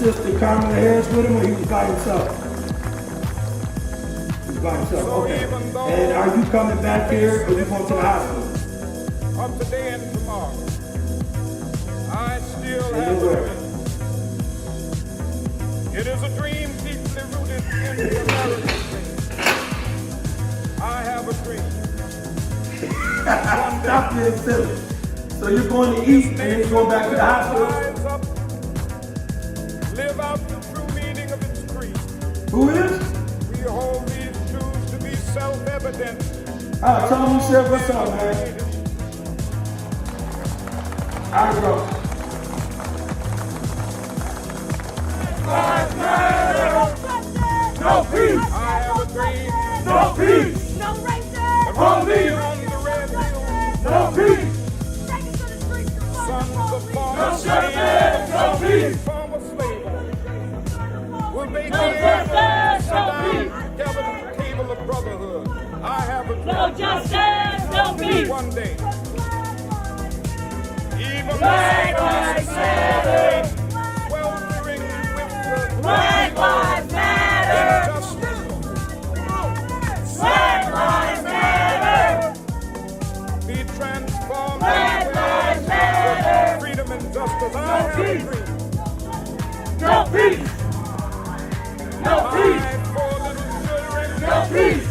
Sister Kamala Harris with him, or he was by himself? He was by himself, okay. And are you coming back here, or you going to the hospital? Of today and tomorrow, I still have a dream. It is a dream deeply rooted in the American dream. I have a dream. Stop being silly. So you're going to eat and then you're going back to the hospital? Live out the true meaning of its creed. Who is? We hold these truths to be self-evident. Tell him you said what's up, man. All right, bro. Lives matter. No peace. I have a dream. No peace. No racism. Police. On the red hills. No peace. Take it to the streets to fight Sons the of police. former No slaves. No peace. Former slaves. Will they No dare justice, sit no down peace. together at the table of brotherhood? I have a dream. No justice, no peace. One day. Even Black Lives Matter. sweltering with the Black Lives Matter. injustice. Black Lives Matter. Be transformed Black Lives Matter. freedom and justice. I have a dream. No peace. No peace. My four little children. No peace.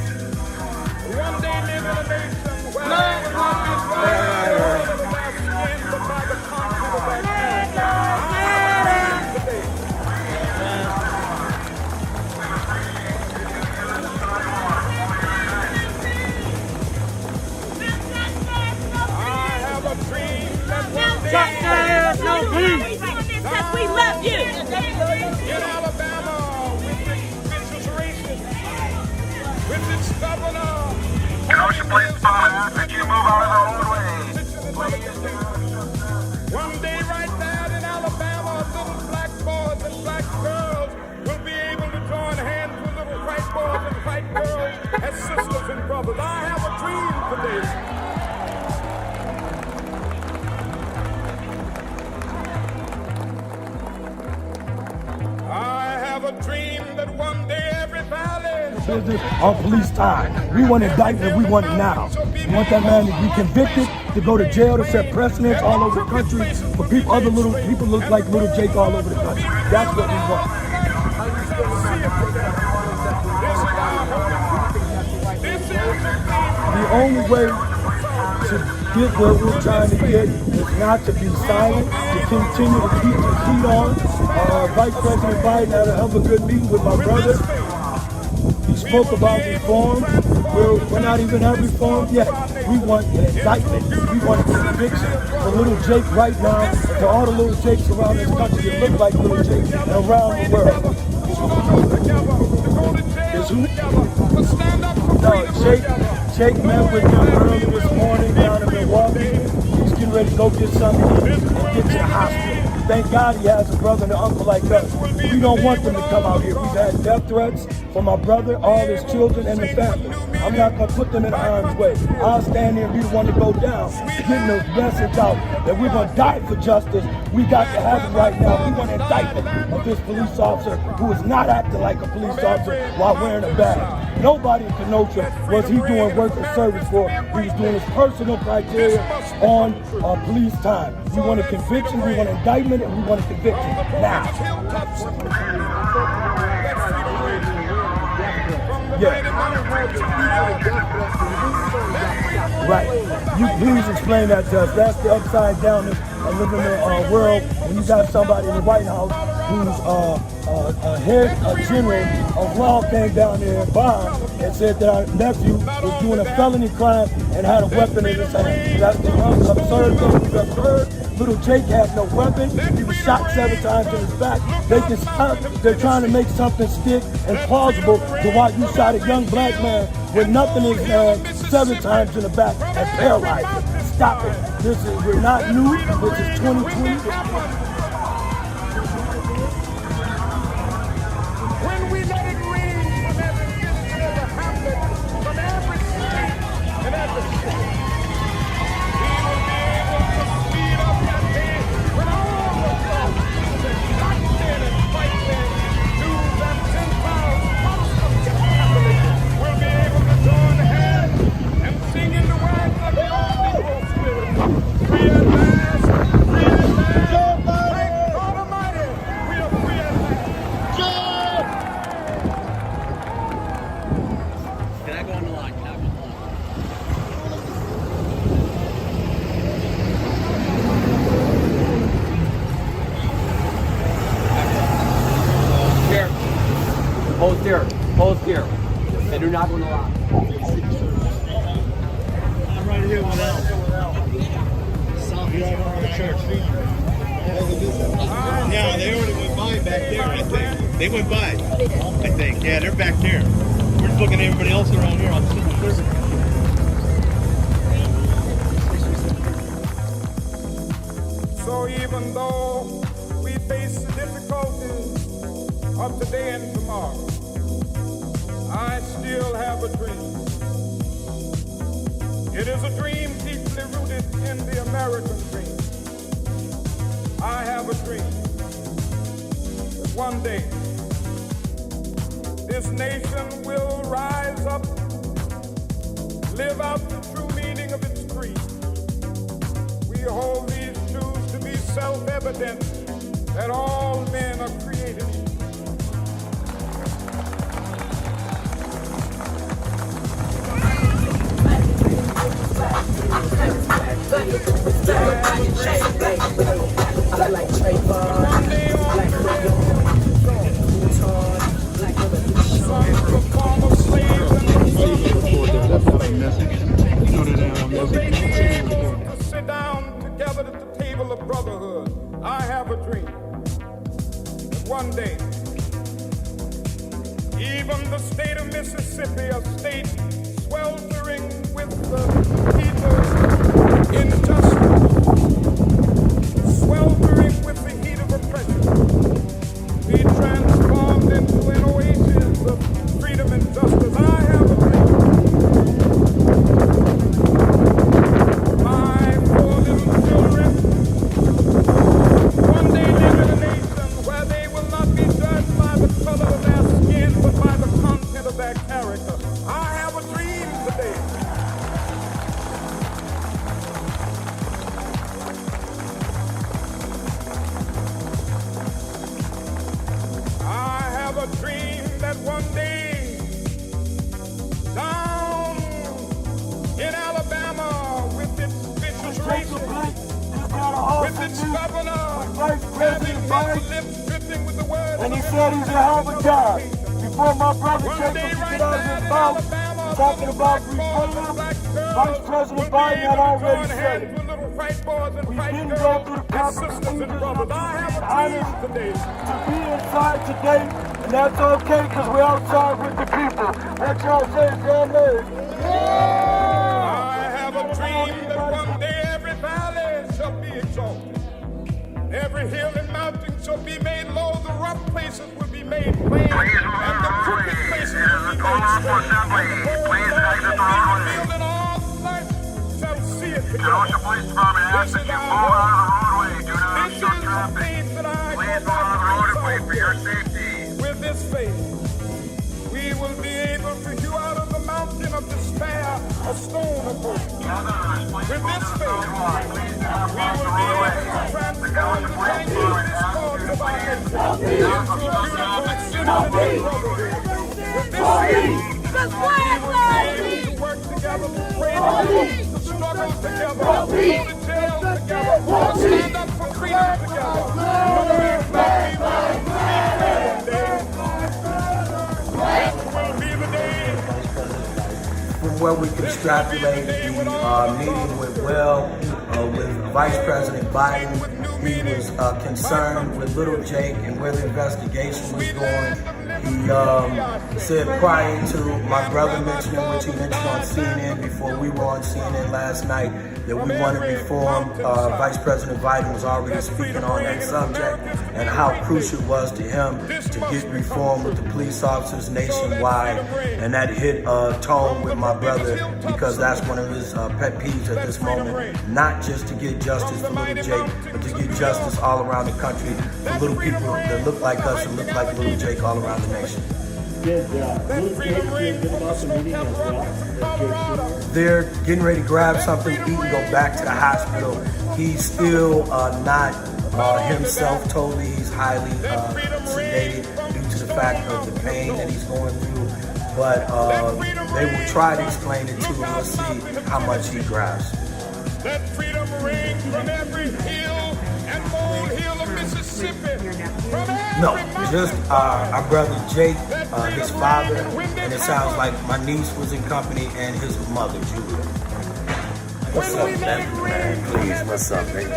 One day live in a nation where black lives matter. By skin, but by the content of that Black Lives Matter. today. I have a dream that one day Justice, no peace. Because we love you. in Alabama, with its vicious racist, with its governor, Motion, please, fire. Could you move out of the roadway? one day right there in Alabama, little black boys and black girls will be able to join hands with little white boys and white girls as sisters and brothers. I have a dream today. I have a dream that one day every valley Business on police time. We want indictment, we want it now. We want that man to be convicted, to go to jail, to set precedents all over the country for people, other little people look like little Jake all over the country. That's what we want. The only way to get where we're trying to get is not to be silent, to continue to keep the heat on. Vice President Biden had a hell of a good meeting with my brother. He spoke about reform. We're not even at reform yet. We want an indictment. We want a conviction for little Jake right now, and to all the little Jakes around this country that look like little Jake and around the world. Is who? No, Jake met with him early this morning down in Milwaukee. He's getting ready to go get something and get to the hospital. Thank God he has a brother and an uncle like us. We don't want them to come out here. We've had death threats for my brother, all his children, and the family. I'm not going to put them in harm's way. I'll stand here and be the one to go down, getting the message out that we're going to die for justice. We got to have it right now. We want an indictment of this police officer who is not acting like a police officer while wearing a badge. Nobody in Kenosha was he doing work or service for. He was doing his personal criteria on police time. We want a conviction, we want an indictment, and we want a conviction now. Yeah. Right. You please explain that to us. That's the upside down of living in a world when you got somebody in the White House who's a head general of law came down there and bombed and said that our nephew was doing a felony crime and had a weapon in his hand. That's the most absurd thing we've ever heard. Little Jake had no weapon. He was shot 7 times in his back. They're trying to make something stick and plausible to why you shot a young black man with nothing in his hand 7 times in the back and paralyzed him. Stop it. We're not new. This is 2020. When we let it ring from every village and every hamlet, from every state and every city, we will be able to speed up that day when all of us are locked in and fight not going to lie. I'm right here with Al. Southeast Church. Yeah, they already went by back there, I think. They went by, I think. Yeah, they're back there. We're just looking at everybody else around here on the service. So even though we face the difficulties of today and tomorrow, I still have a dream. It is a dream deeply rooted in the American dream. I have a dream that one day this nation will rise up, live out the true meaning of its creed. We hold these truths to be self-evident that all men are created equal. Sit down together at the table of brotherhood. I have a dream that one day, even the state of Mississippi, a state sweltering with the heat of injustice, sweltering with the heat of oppression, be transformed into an oasis of freedom and justice. I have a dream. My four little children one day live in a nation where they will not be judged by the color of their skin, but by the content of their character. I have a dream today. I have a dream that one day, down in Alabama, with its vicious racism, with its governor having his lips dripping with the words, And he said he's a hell of a guy. Before my brother one Jacob day could right get out of now his in mouth, Alabama, talking about little black boys and reform, black girls Vice President will be Biden had able to already join said hands it. with little white boys and We white didn't go girls through the and proper sisters and procedures brothers. I have a dream today. to be inside today, and that's okay because we're outside with the people. What y'all say, family? I have a dream that one day every valley shall be exalted. Every hill and mountain shall be made low. The rough places will be made plain. Please And move the the crooked roadway. places It is will a be total made straight. assembly. And the word Please of God exit the will be roadway. revealed, and all flesh shall see it Kenosha together. Police Department asks This that is you our move out of the roadway. Do not This obstruct is the traffic. faith that I Please go move out of the back roadway to for your safety. With this faith, we will be able to hew out of the mountain of despair a stone of hope. With this faith, we will be able to transform the janky discords of our nation into a beautiful citizen and brotherhood. With this faith, we will be able to work together, to pray together, to struggle together, to go to jail together, to stand up for freedom together. Knowing that we will be free one day. This will be the day. From where we can extrapolate the meeting went well with Vice President Biden. He was concerned with little Jake and where the investigation was going. He said prior to my brother mentioning, which he mentioned on CNN before we were on CNN last night, that we wanted reform. Vice President Biden was already speaking on that subject and how crucial it was to him to get reform with the police officers nationwide. And that hit tone with my brother because that's one of his pet peeves at this moment. Not just to get justice for little Jake, but to get justice all around the country for little people that look like us and look like little Jake all around the nation. Did Luke Jake feel good about the meeting as well? They're getting ready to grab something, eat, and go back to the hospital. He's still not himself totally. He's highly sedated due to the fact of the pain that he's going through. But they will try to explain it to him. We'll see how much he grasps. Let freedom ring from every hill and molehill of Mississippi. No, just our brother Jake, his father, and it sounds like my niece was in company and his mother, Julia. What's up, man? Please, what's up, baby?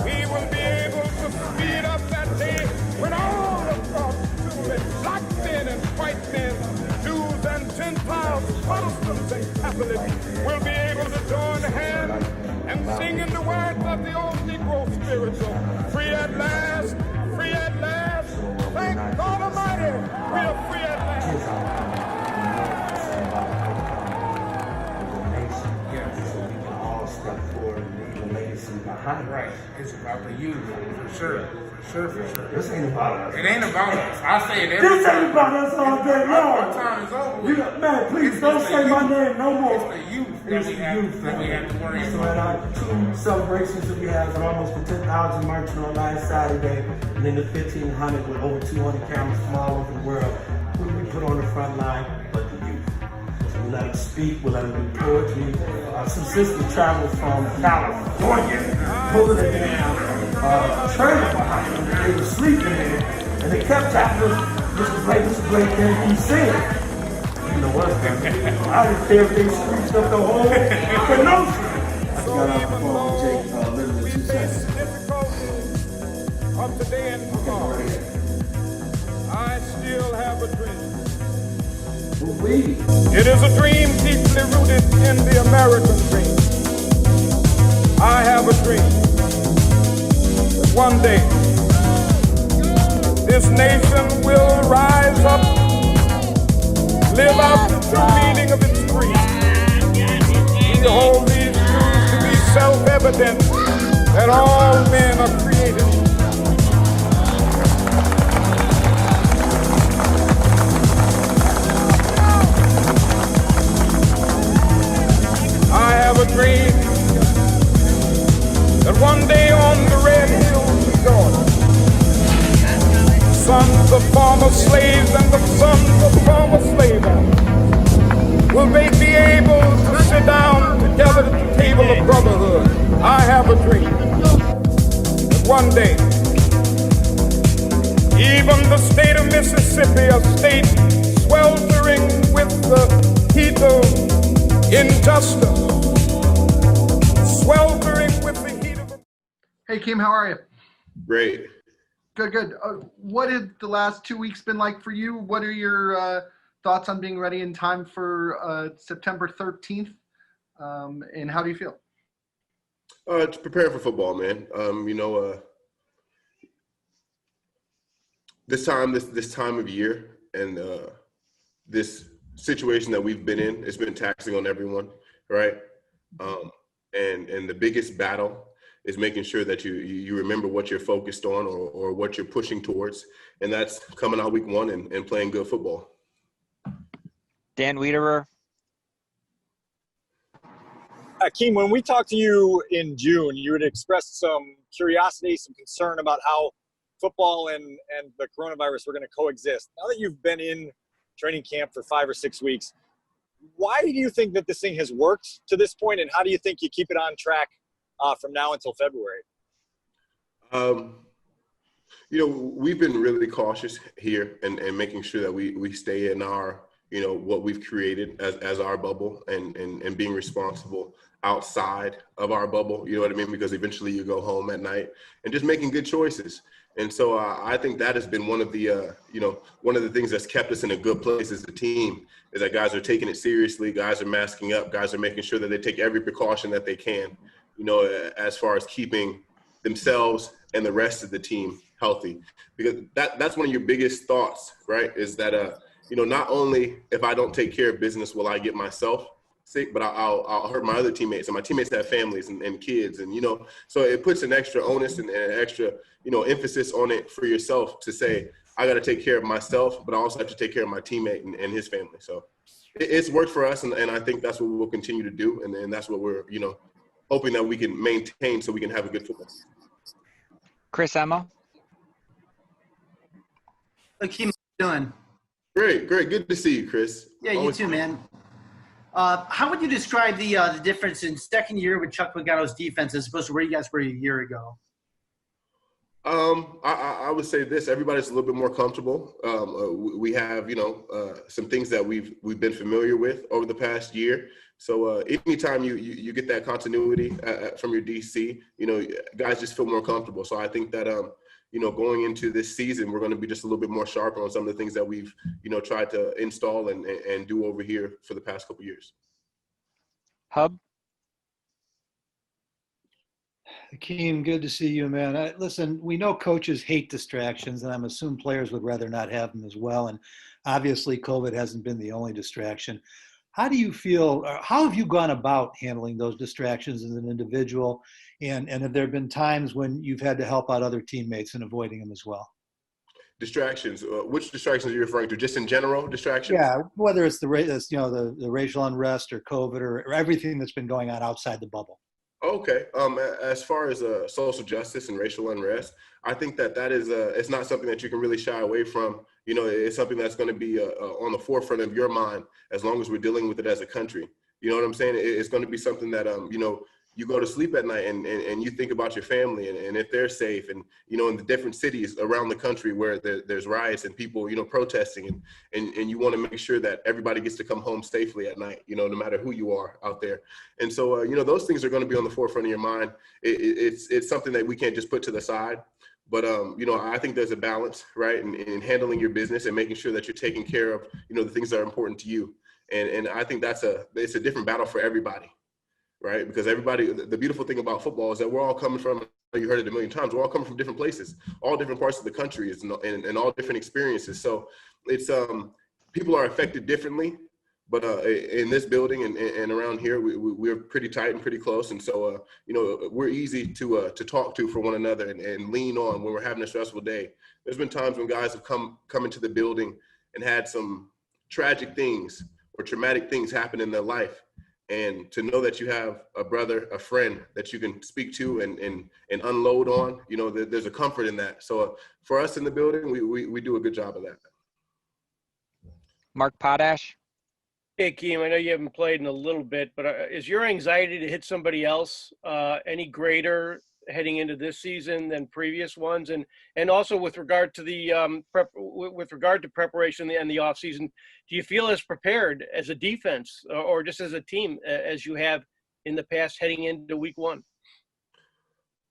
He will be able to speed up that day when all of God's children, black men and white men, Jews and Gentiles, Protestants and Catholics, will be able to join hands and sing in the words of the old Negro spiritual. Free at last, free at last. Thank God Almighty, we are free at last. Right. It's about the youth, for sure. For sure. This ain't about us. It ain't about us. I say it every This ain't about us all day long. Our time is over with. Man, please don't say my name no more. It's the youth that we have to worry So about. at our 2 celebrations that we have, with almost the 10,000 marching on last Saturday, and then the 1,500 with over 200 cameras from all over the world, who we put on the front line but the youth. So we let them speak, we let them do poetry. Some sisters traveled from California, pulling it down, trailer behind them. They were sleeping in it, and they kept tapping us, Mr. Blake, can you sing? You know what? I didn't care if they screeched up the whole promotion. I got off the phone with Jake literally 2 seconds. Of today and tomorrow, I still have a dream. It is a dream deeply rooted in the American dream. I have a dream that one day this nation will rise up, live out the true meaning of its creed. We hold these truths to be self-evident that all men are created equal. I have a dream that one day on the red hills of Georgia, sons of former slaves and the sons of former slave owners will they be able to sit down together at the table of brotherhood. I have a dream that one day even the state of Mississippi, a state sweltering with the heat of injustice, sweltering with the heat of... Hey, Kim, how are you? Great. Good. What has the last 2 weeks been like for you? What are your thoughts on being ready in time for September 13th? And how do you feel? To prepare for football, man. This time of year and this situation that we've been in, it's been taxing on everyone, right? And the biggest battle is making sure that you remember what you're focused on or what you're pushing towards, and that's coming out week one and playing good football. Dan Wiederer. Akeem, when we talked to you in June, you had expressed some curiosity, some concern about how football and the coronavirus were going to coexist. Now that you've been in training camp for 5 or 6 weeks, why do you think that this thing has worked to this point, and how do you think you keep it on track from now until February? We've been really cautious here and making sure that we stay in our, what we've created as our bubble and being responsible outside of our bubble, you know what I mean? Because eventually you go home at night and just making good choices. And so I think that has been one of the things that's kept us in a good place as a team is that guys are taking it seriously. Guys are masking up. Guys are making sure that they take every precaution that they can, as far as keeping themselves and the rest of the team healthy. Because that's one of your biggest thoughts, right? Is that, not only if I don't take care of business will I get myself sick, but I'll hurt my other teammates, and my teammates have families and kids, and so it puts an extra onus and an extra emphasis on it for yourself to say I got to take care of myself, but I also have to take care of my teammate and his family. So it's worked for us, and I think that's what we will continue to do, and that's what we're hoping that we can maintain so we can have a good football. Chris Emma. Akeem, how you doing? Great. Good to see you, Chris. Yeah, you too, man. How would you describe the difference in second year with Chuck Pagano's defense as opposed to where you guys were a year ago? I would say this: everybody's a little bit more comfortable. We have, some things that we've been familiar with over the past year. So anytime you get that continuity from your DC, guys just feel more comfortable. So I think that going into this season, we're going to be just a little bit more sharper on some of the things that we've tried to install and do over here for the past couple of years. Hub. Hakeem, good to see you, man. Listen, we know coaches hate distractions, and I'm assuming players would rather not have them as well. And obviously, COVID hasn't been the only distraction. How do you feel, or how have you gone about handling those distractions as an individual? And have there been times when you've had to help out other teammates in avoiding them as well? Distractions. Which distractions are you referring to? Just in general, distractions? Yeah, whether it's the racial unrest or COVID or everything that's been going on outside the bubble. Okay. As far as social justice and racial unrest, I think that is it's not something that you can really shy away from. It's something that's going to be on the forefront of your mind as long as we're dealing with it as a country. You know what I'm saying? It's going to be something that you go to sleep at night and you think about your family and if they're safe and in the different cities around the country where there's riots and people protesting and you want to make sure that everybody gets to come home safely at night, no matter who you are out there. And so those things are going to be on the forefront of your mind. It's something that we can't just put to the side. But, I think there's a balance, right, in handling your business and making sure that you're taking care of, the things that are important to you. And I think it's a different battle for everybody, right? Because the beautiful thing about football is that we're all coming from, you heard it a million times, we're all coming from different places, all different parts of the country and all different experiences. So it's, people are affected differently. But in this building and around here, we're pretty tight and pretty close. And so, we're easy to talk to for one another and lean on when we're having a stressful day. There's been times when guys have come into the building and had some tragic things or traumatic things happen in their life. And to know that you have a brother, a friend that you can speak to and unload on, there's a comfort in that. So for us in the building, we do a good job of that. Mark Potash. Hey, Keem, I know you haven't played in a little bit, but is your anxiety to hit somebody else any greater heading into this season than previous ones? And also with regard to the preparation and the off season, do you feel as prepared as a defense or just as a team as you have in the past heading into week one?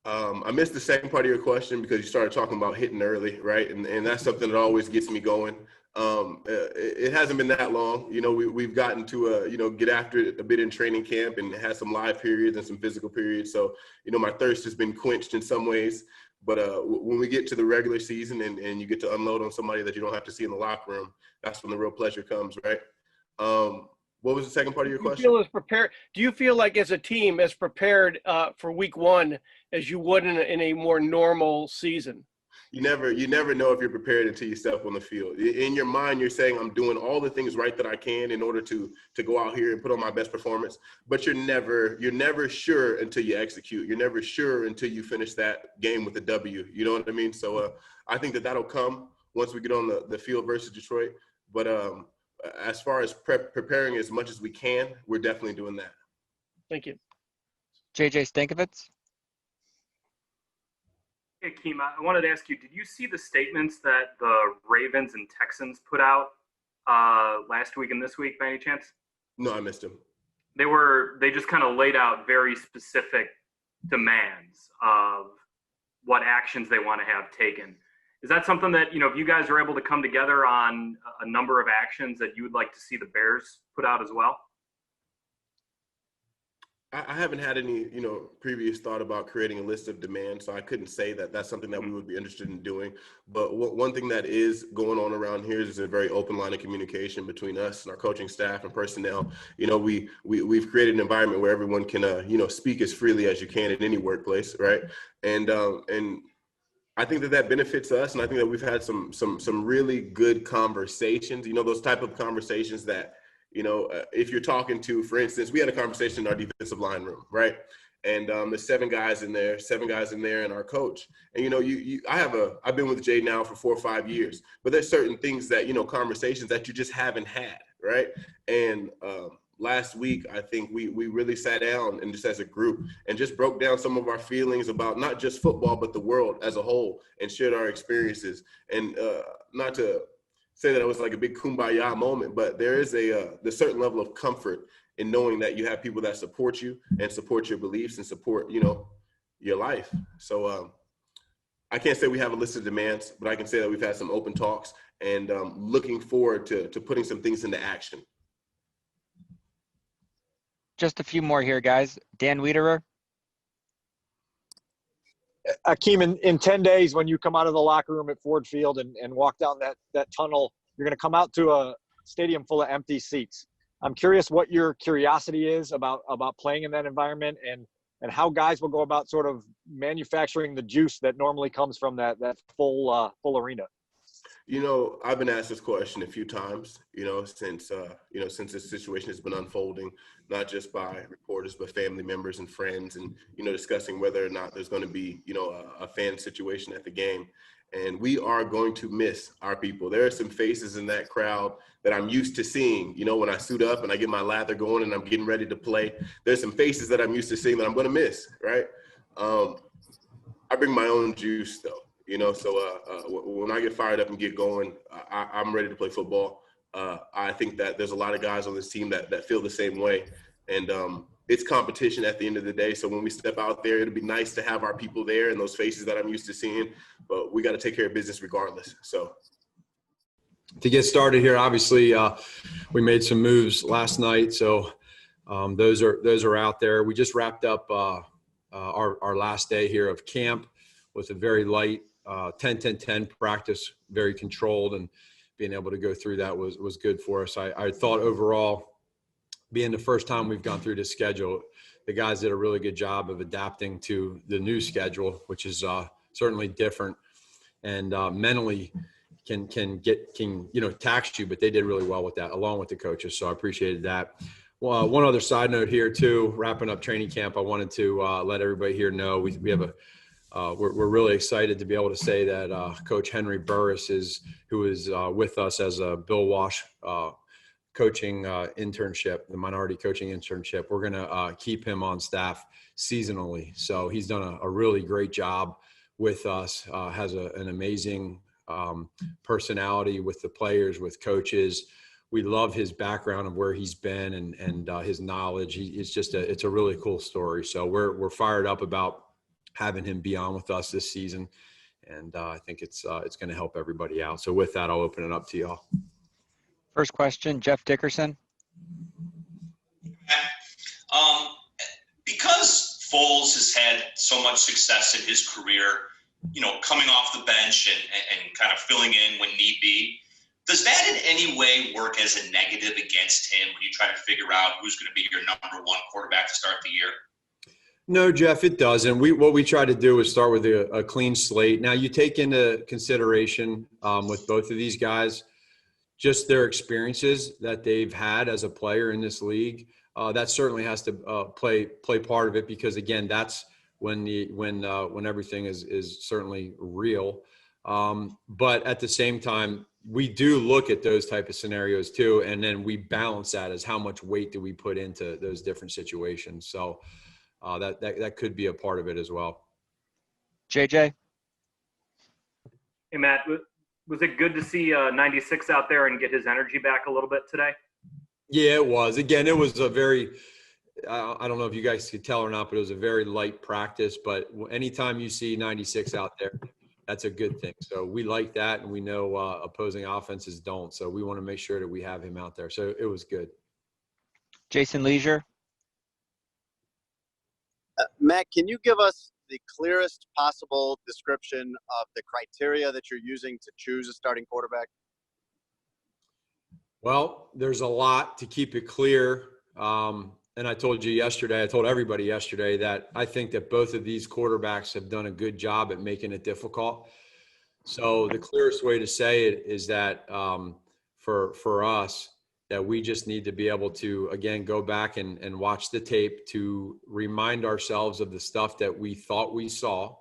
I missed the second part of your question because you started talking about hitting early, right? And that's something that always gets me going. It hasn't been that long. We've gotten to, get after it a bit in training camp and had some live periods and some physical periods. So, my thirst has been quenched in some ways. But when we get to the regular season and you get to unload on somebody that you don't have to see in the locker room, that's when the real pleasure comes, right? What was the second part of your question? Do you feel like as a team as prepared for week one as you would in a more normal season? You never know if you're prepared until you step on the field. In your mind, you're saying, I'm doing all the things right that I can in order to go out here and put on my best performance. But you're never sure until you execute. You're never sure until you finish that game with a W. You know what I mean? So I think that'll come once we get on the field versus Detroit. But as far as preparing as much as we can, we're definitely doing that. Thank you. JJ Stankovitz. Hey, Keem, I wanted to ask you, did you see the statements that the Ravens and Texans put out last week and this week by any chance? No, I missed them. They just kind of laid out very specific demands of what actions they want to have taken. Is that something that, if you guys are able to come together on a number of actions that you would like to see the Bears put out as well? I haven't had any, previous thought about creating a list of demands, so I couldn't say that that's something that we would be interested in doing. But one thing that is going on around here is a very open line of communication between us and our coaching staff and personnel. We've created an environment where everyone can, speak as freely as you can in any workplace, right? And I think that benefits us, and I think that we've had some really good conversations. Those type of conversations that. If you're talking to, for instance, we had a conversation in our defensive line room, right? And there's seven guys in there and our coach. And, I've been with Jay now for 4 or 5 years, but there's certain things that, conversations that you just haven't had, right? And last week, I think we really sat down and just as a group and just broke down some of our feelings about not just football, but the world as a whole, and shared our experiences. And not to say that it was like a big kumbaya moment, but there is a certain level of comfort in knowing that you have people that support you and support your beliefs and support, your life. So I can't say we have a list of demands, but I can say that we've had some open talks and looking forward to putting some things into action. Just a few more here, guys. Dan Wiederer. Akeem, in 10 days, when you come out of the locker room at Ford Field and walk down that tunnel, you're going to come out to a stadium full of empty seats. I'm curious what your curiosity is about playing in that environment and how guys will go about sort of manufacturing the juice that normally comes from that full arena. I've been asked this question a few times, since this situation has been unfolding, not just by reporters, but family members and friends, and, discussing whether or not there's going to be, a fan situation at the game. And we are going to miss our people. There are some faces in that crowd that I'm used to seeing, when I suit up and I get my lather going and I'm getting ready to play. There's some faces that I'm used to seeing that I'm going to miss, right? I bring my own juice, though. So when I get fired up and get going, I'm ready to play football. I think that there's a lot of guys on this team that feel the same way. And it's competition at the end of the day. So when we step out there, it'll be nice to have our people there and those faces that I'm used to seeing. But we got to take care of business regardless. So to get started here, obviously, we made some moves last night. So those are out there. We just wrapped up our last day here of camp with a very light 10-10-10 practice, very controlled, and being able to go through that was good for us. I thought overall, being the first time we've gone through this schedule, the guys did a really good job of adapting to the new schedule, which is certainly different and mentally can tax you, but they did really well with that, along with the coaches. So I appreciated that. Well, one other side note here too, wrapping up training camp, I wanted to let everybody here know we have we're really excited to be able to say that Coach Henry Burris who is with us as a Bill Walsh coaching internship, the minority coaching internship. We're going to keep him on staff seasonally. So he's done a really great job with us, has an amazing personality with the players, with coaches. We love his background of where he's been and his knowledge. It's a really cool story. So we're fired up about having him be on with us this season. And I think it's going to help everybody out. So with that, I'll open it up to y'all. First question, Jeff Dickerson. Because Foles has had so much success in his career, coming off the bench and kind of filling in when need be, does that in any way work as a negative against him when you try to figure out who's going to be your number one quarterback to start the year? No, Jeff, it doesn't. What we try to do is start with a clean slate. Now, you take into consideration with both of these guys, just their experiences that they've had as a player in this league. That certainly has to play part of it, because again, that's when everything is certainly real. But at the same time, we do look at those type of scenarios too, and then we balance that as how much weight do we put into those different situations. So that could be a part of it as well. JJ? Hey, Matt, was it good to see 96 out there and get his energy back a little bit today? Yeah, it was. Again, it was a very I don't know if you guys could tell or not, but it was a very light practice. But anytime you see 96 out there, that's a good thing. So we like that, and we know opposing offenses don't. So we want to make sure that we have him out there. So it was good. Jason Leisure. Matt, can you give us the clearest possible description of the criteria that you're using to choose a starting quarterback? Well, there's a lot to keep it clear. And I told everybody yesterday that I think that both of these quarterbacks have done a good job at making it difficult. So the clearest way to say it is that for us, that we just need to be able to, again, go back and watch the tape to remind ourselves of the stuff that we thought we saw.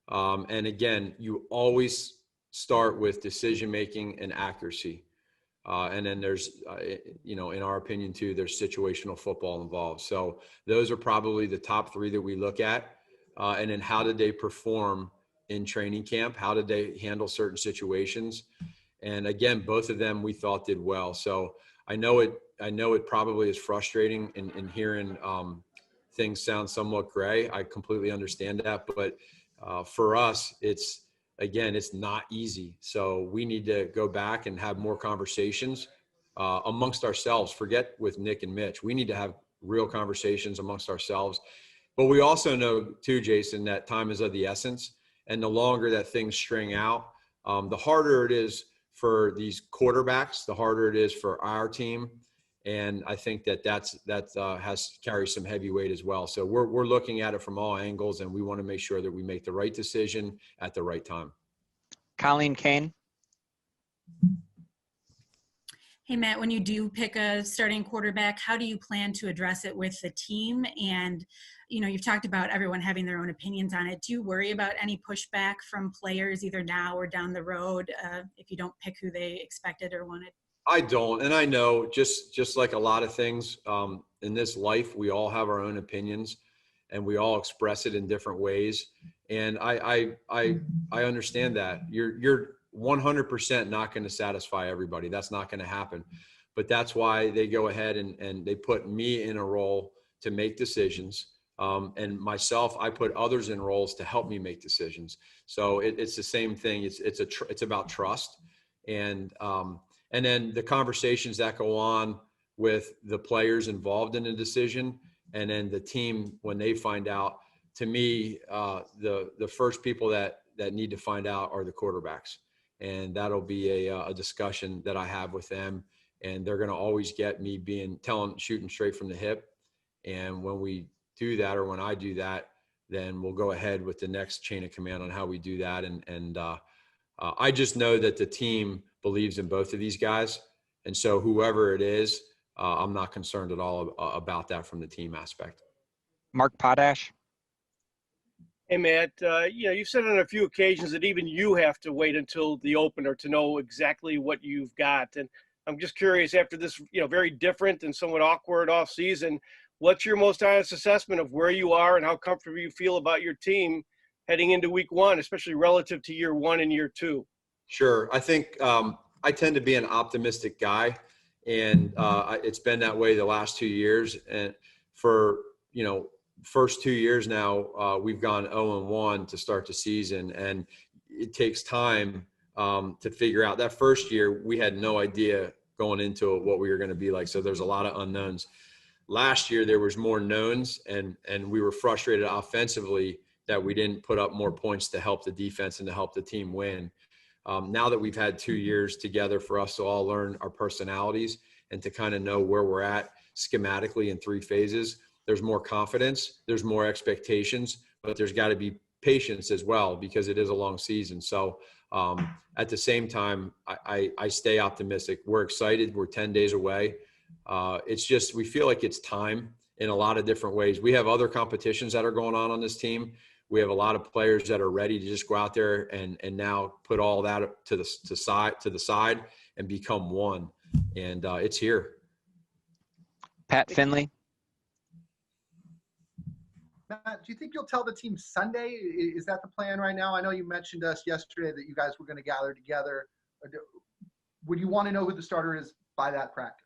And again, you always start with decision-making and accuracy. And then there's, in our opinion too, there's situational football involved. So those are probably the top three that we look at. And then how did they perform in training camp? How did they handle certain situations? And again, both of them we thought did well. So I know it probably is frustrating in hearing things sound somewhat gray. I completely understand that. But for us, it's not easy. So we need to go back and have more conversations amongst ourselves. Forget with Nick and Mitch. We need to have real conversations amongst ourselves. But we also know too, Jason, that time is of the essence. And the longer that things string out, the harder it is for these quarterbacks, the harder it is for our team. And I think that carries some heavy weight as well. So we're looking at it from all angles, and we want to make sure that we make the right decision at the right time. Colleen Kane. Hey, Matt, when you do pick a starting quarterback, how do you plan to address it with the team? And, you've talked about everyone having their own opinions on it. Do you worry about any pushback from players either now or down the road if you don't pick who they expected or wanted? I don't. And I know just like a lot of things in this life, we all have our own opinions and we all express it in different ways. And I understand that you're 100% not going to satisfy everybody. That's not going to happen. But that's why they go ahead and they put me in a role to make decisions. And myself, I put others in roles to help me make decisions. So it's the same thing. It's about trust. And then the conversations that go on with the players involved in the decision, and then the team when they find out. To me, the first people that need to find out are the quarterbacks, and that'll be a discussion that I have with them. And they're going to always get me shooting straight from the hip. And when we do that, or when I do that, then we'll go ahead with the next chain of command on how we do that. And I just know that the team believes in both of these guys. And so whoever it is, I'm not concerned at all about that from the team aspect. Mark Potash. Hey, Matt, you've said on a few occasions that even you have to wait until the opener to know exactly what you've got. And I'm just curious, after this, very different and somewhat awkward off season, what's your most honest assessment of where you are and how comfortable you feel about your team heading into week one, especially relative to year one and year two? Sure. I think I tend to be an optimistic guy, and it's been that way the last 2 years. And for, first 2 years now, we've gone 0-1 to start the season, and it takes time to figure out. That first year, we had no idea going into what we were going to be like. So there's a lot of unknowns. Last year, there was more knowns, and we were frustrated offensively that we didn't put up more points to help the defense and to help the team win. Now that we've had 2 years together for us to all learn our personalities and to kind of know where we're at schematically in 3 phases, there's more confidence, there's more expectations, but there's got to be patience as well because it is a long season. So at the same time, I stay optimistic. We're excited. We're 10 days away. It's just we feel like it's time in a lot of different ways. We have other competitions that are going on this team. We have a lot of players that are ready to just go out there and now put all that to the side and become one. And it's here. Pat Finley. Matt, do you think you'll tell the team Sunday? Is that the plan right now? I know you mentioned to us yesterday that you guys were going to gather together. Would you want to know who the starter is by that practice?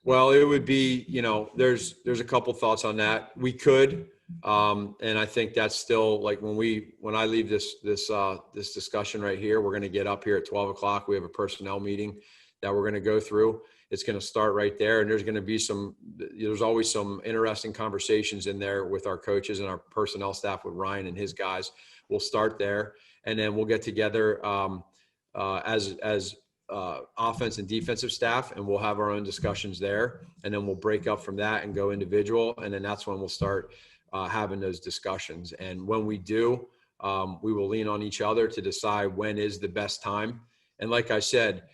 Well, it would be, there's a couple thoughts on that. We could, and I think that's still like when I leave this discussion right here, we're going to get up here at 12 o'clock. We have a personnel meeting that we're going to go through. It's going to start right there. And there's going to be there's always some interesting conversations in there with our coaches and our personnel staff with Ryan and his guys. We'll start there, and then we'll get together as offense and defensive staff, and we'll have our own discussions there. And then we'll break up from that and go individual. And then that's when we'll start having those discussions. And when we do, we will lean on each other to decide when is the best time. And like I said,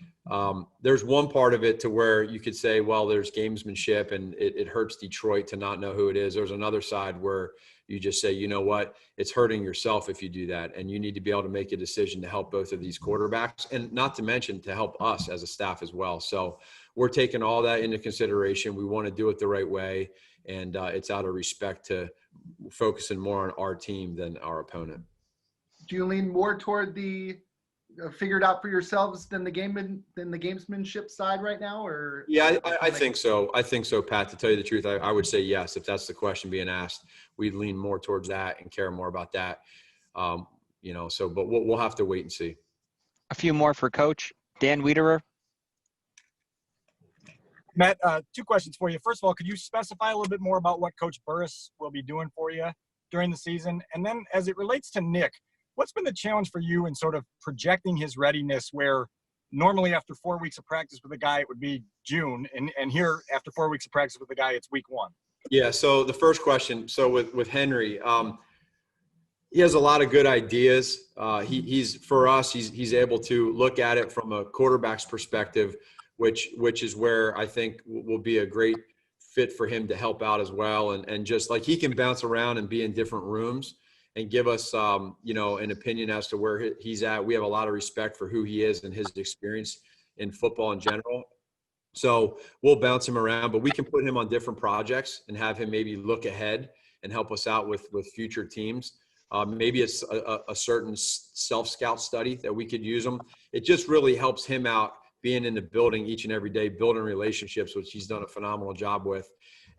there's one part of it to where you could say, well, there's gamesmanship and it hurts Detroit to not know who it is. There's another side where you just say, you know what, it's hurting yourself if you do that. And you need to be able to make a decision to help both of these quarterbacks, and not to mention to help us as a staff as well. So we're taking all that into consideration. We want to do it the right way. And it's out of respect to focusing more on our team than our opponent. Do you lean more toward the figured out for yourselves than the gamesmanship side right now, or? Yeah, I think so. I think so, Pat. To tell you the truth, I would say yes. If that's the question being asked, we'd lean more towards that and care more about that. You know, so but we'll have to wait and see. A few more for Coach Dan Wiederer. Matt, 2 questions for you. First of all, could you specify a little bit more about what Coach Burris will be doing for you during the season? And then as it relates to Nick, what's been the challenge for you in sort of projecting his readiness, where normally after 4 weeks of practice with a guy, it would be June, and here after 4 weeks of practice with a guy, it's week 1? Yeah, so the first question, so with Henry, he has a lot of good ideas. He's for us, he's able to look at it from a quarterback's perspective, which is where I think will be a great fit for him to help out as well. And just like he can bounce around and be in different rooms and give us, you know, an opinion as to where he's at. We have a lot of respect for who he is and his experience in football in general. So we'll bounce him around, but we can put him on different projects and have him maybe look ahead and help us out with future teams. Maybe it's a certain self-scout study that we could use him. It just really helps him out being in the building each and every day, building relationships, which he's done a phenomenal job with.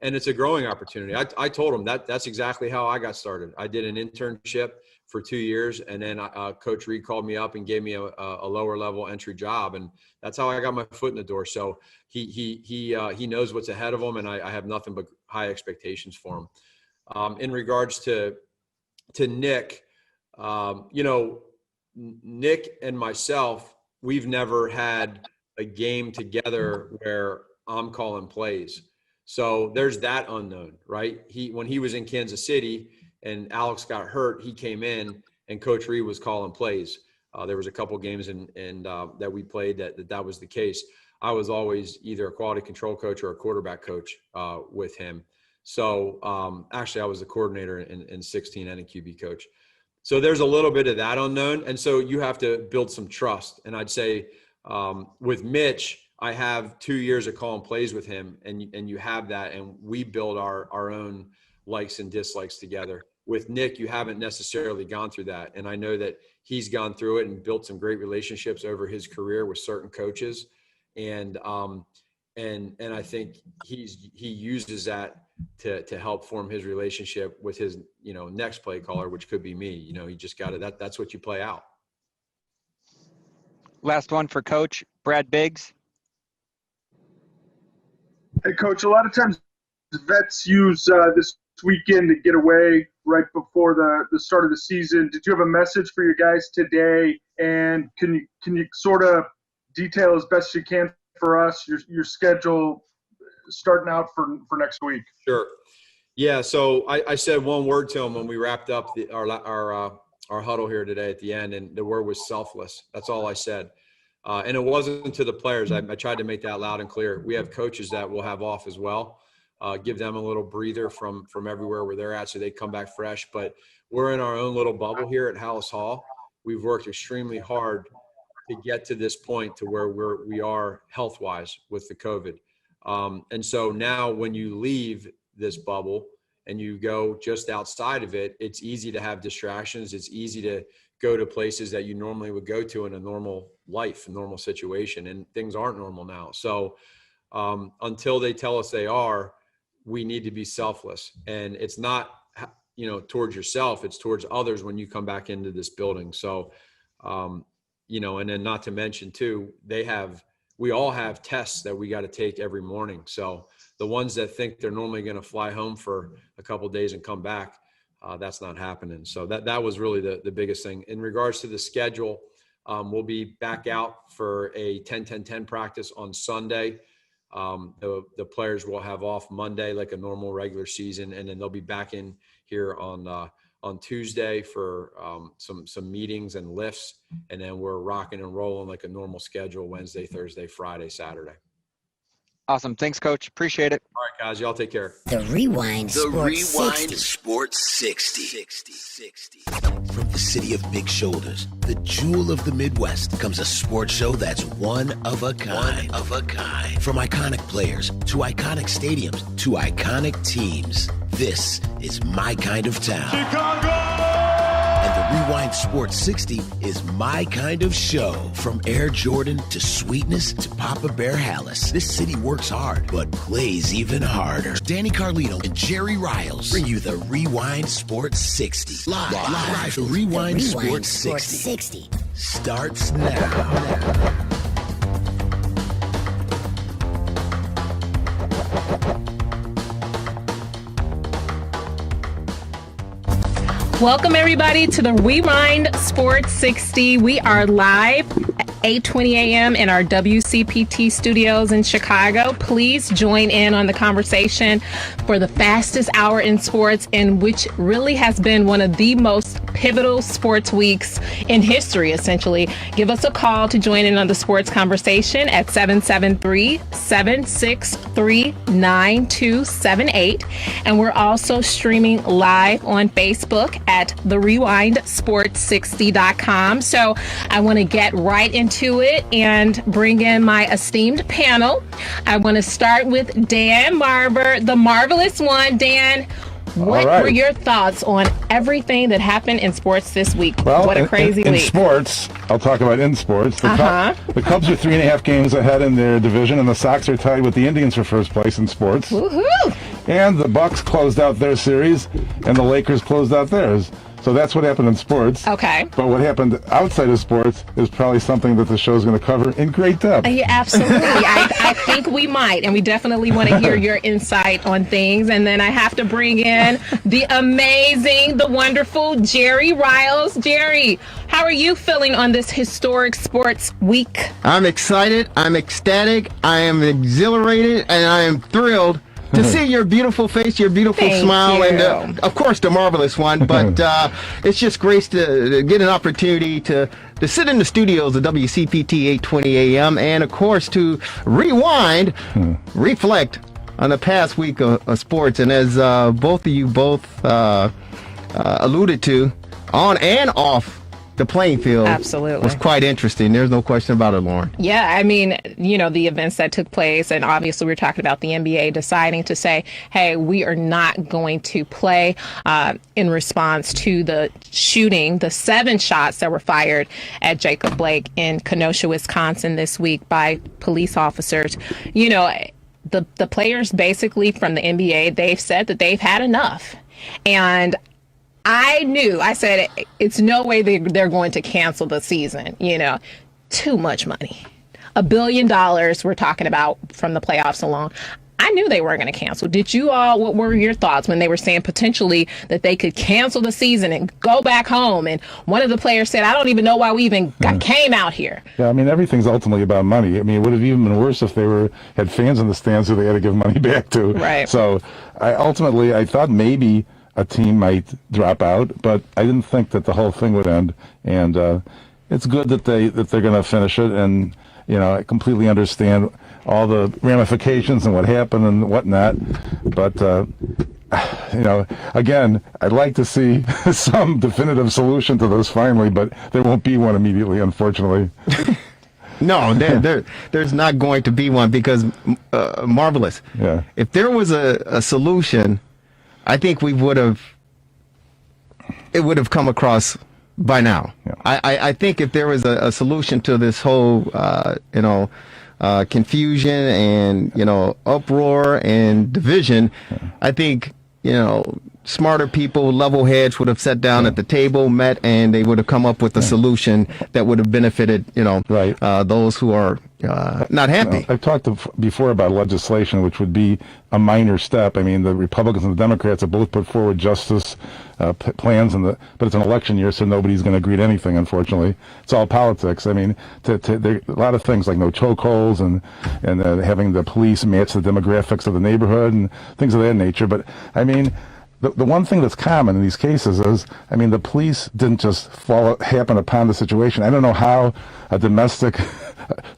And it's a growing opportunity. I told him that's exactly how I got started. I did an internship for 2 years, and then Coach Reed called me up and gave me a lower level entry job, and that's how I got my foot in the door. So he knows what's ahead of him, and I have nothing but high expectations for him. In regards to Nick, you know, Nick and myself, we've never had a game together where I'm calling plays. So there's that unknown, right? When he was in Kansas City and Alex got hurt, he came in and Coach Reed was calling plays. There was a couple games that we played that was the case. I was always either a quality control coach or a quarterback coach with him. So actually I was the coordinator in 16 and a QB coach. So there's a little bit of that unknown. And so you have to build some trust. And I'd say with Mitch, I have 2 years of calling plays with him, and you have that, and we build our own likes and dislikes together. With Nick, you haven't necessarily gone through that. And I know that he's gone through it and built some great relationships over his career with certain coaches. And I think he uses that to help form his relationship with his, you know, next play caller, which could be me. You know, you just got to, that's what you play out. Last one for Coach Brad Biggs. Hey, Coach, a lot of times vets use this weekend to get away right before the start of the season. Did you have a message for your guys today? And can you sort of detail as best you can for us your schedule starting out for next week? Sure. Yeah. So I said one word to him when we wrapped up our huddle here today at the end, and the word was selfless. That's all I said. And it wasn't to the players. I tried to make that loud and clear. We have coaches that will have off as well. Give them a little breather from everywhere where they're at so they come back fresh. But we're in our own little bubble here at Hallis Hall. We've worked extremely hard to get to this point to where we are health-wise with the COVID. And so now when you leave this bubble and you go just outside of it, it's easy to have distractions. It's easy to go to places that you normally would go to in a normal life, a normal situation, and things aren't normal now. So until they tell us they are, we need to be selfless. And it's not, you know, towards yourself, it's towards others when you come back into this building. So, you know, and then not to mention too, we all have tests that we got to take every morning. So the ones that think they're normally going to fly home for a couple of days and come back, that's not happening. So that was really the biggest thing. In regards to the schedule, we'll be back out for a 10-10-10 practice on Sunday. The players will have off Monday like a normal regular season, and then they'll be back in here on on Tuesday for some meetings and lifts, and then we're rocking and rolling like a normal schedule Wednesday, Thursday, Friday, Saturday. Awesome. Thanks, Coach. Appreciate it. All right, guys. Y'all take care. The Rewind The Sports Rewind 60. Sports 60. From the city of big shoulders, the jewel of the Midwest, comes a sports show that's one of a kind. From iconic players to iconic stadiums to iconic teams, this is my kind of town. Chicago! And the Rewind Sports 60 is my kind of show. From Air Jordan to Sweetness to Papa Bear Hallis, this city works hard, but plays even harder. Danny Carlino and Jerry Riles bring you the Rewind Sports 60. Live. The Rewind Sports 60 starts now. Welcome everybody to the Rewind Sports 60. We are live at 8:20 a.m. in our WCPT studios in Chicago. Please join in on the conversation for the fastest hour in sports, and which really has been one of the most pivotal sports weeks in history, essentially. Give us a call to join in on the sports conversation at 773-763-9278. And we're also streaming live on Facebook at therewindsports60.com. So I want to get right into it and bring in my esteemed panel. I want to start with Dan Marver, the marvelous one. Dan, what were your thoughts on everything that happened in sports this week? Well, what a crazy in week. sports, I'll talk about in sports. The Cubs are 3.5 games ahead in their division, and the Sox are tied with the Indians for first place in sports. Woohoo! And the Bucks closed out their series, and the Lakers closed out theirs. So that's what happened in sports. Okay. But what happened outside of sports is probably something that the show's going to cover in great depth. Yeah, absolutely. I think we might, and we definitely want to hear your insight on things. And then I have to bring in the amazing, the wonderful Jerry Riles. Jerry, how are you feeling on this historic sports week? I'm excited. I'm ecstatic. I am exhilarated, and I am thrilled to see your beautiful face, your beautiful smile, and of course the marvelous one. But it's just great to get an opportunity to sit in the studios of WCPT 820 AM, and of course to rewind, reflect on the past week of sports. And as both of you alluded to, on and off the playing field was quite interesting. There's no question about it, Lauren. Yeah, I mean, you know, the events that took place, and obviously we're talking about the NBA deciding to say, hey, we are not going to play in response to the shooting, the 7 shots that were fired at Jacob Blake in Kenosha, Wisconsin this week by police officers. You know, the players basically from the NBA, they've said that they've had enough. And I said, it's no way they're going to cancel the season. You know, too much money. $1 billion we're talking about from the playoffs alone. I knew they weren't going to cancel. Did you all, what were your thoughts when they were saying potentially that they could cancel the season and go back home? And one of the players said, I don't even know why we even came out here. Yeah, I mean, everything's ultimately about money. I mean, it would have even been worse if they had fans in the stands who they had to give money back to. Right. So I thought maybe a team might drop out, but I didn't think that the whole thing would end. And it's good that they're going to finish it. And you know, I completely understand all the ramifications and what happened and whatnot. But you know, again, I'd like to see some definitive solution to this finally, but there won't be one immediately, unfortunately. No, there's not going to be one because marvelous. Yeah. If there was a solution, I think it would have come across by now. Yeah. I think if there was a solution to this whole, confusion and, uproar and division, I think, smarter people, level heads would have sat down at the table, met, and they would have come up with a solution that would have benefited, those who are not happy. I've talked before about legislation, which would be a minor step. I mean, the Republicans and the Democrats have both put forward justice plans, but it's an election year, so nobody's going to agree to anything, unfortunately. It's all politics. I mean, there are a lot of things like no chokeholds and having the police match the demographics of the neighborhood and things of that nature. But, I mean, the one thing that's common in these cases is, I mean, the police didn't just happen upon the situation. I don't know how a domestic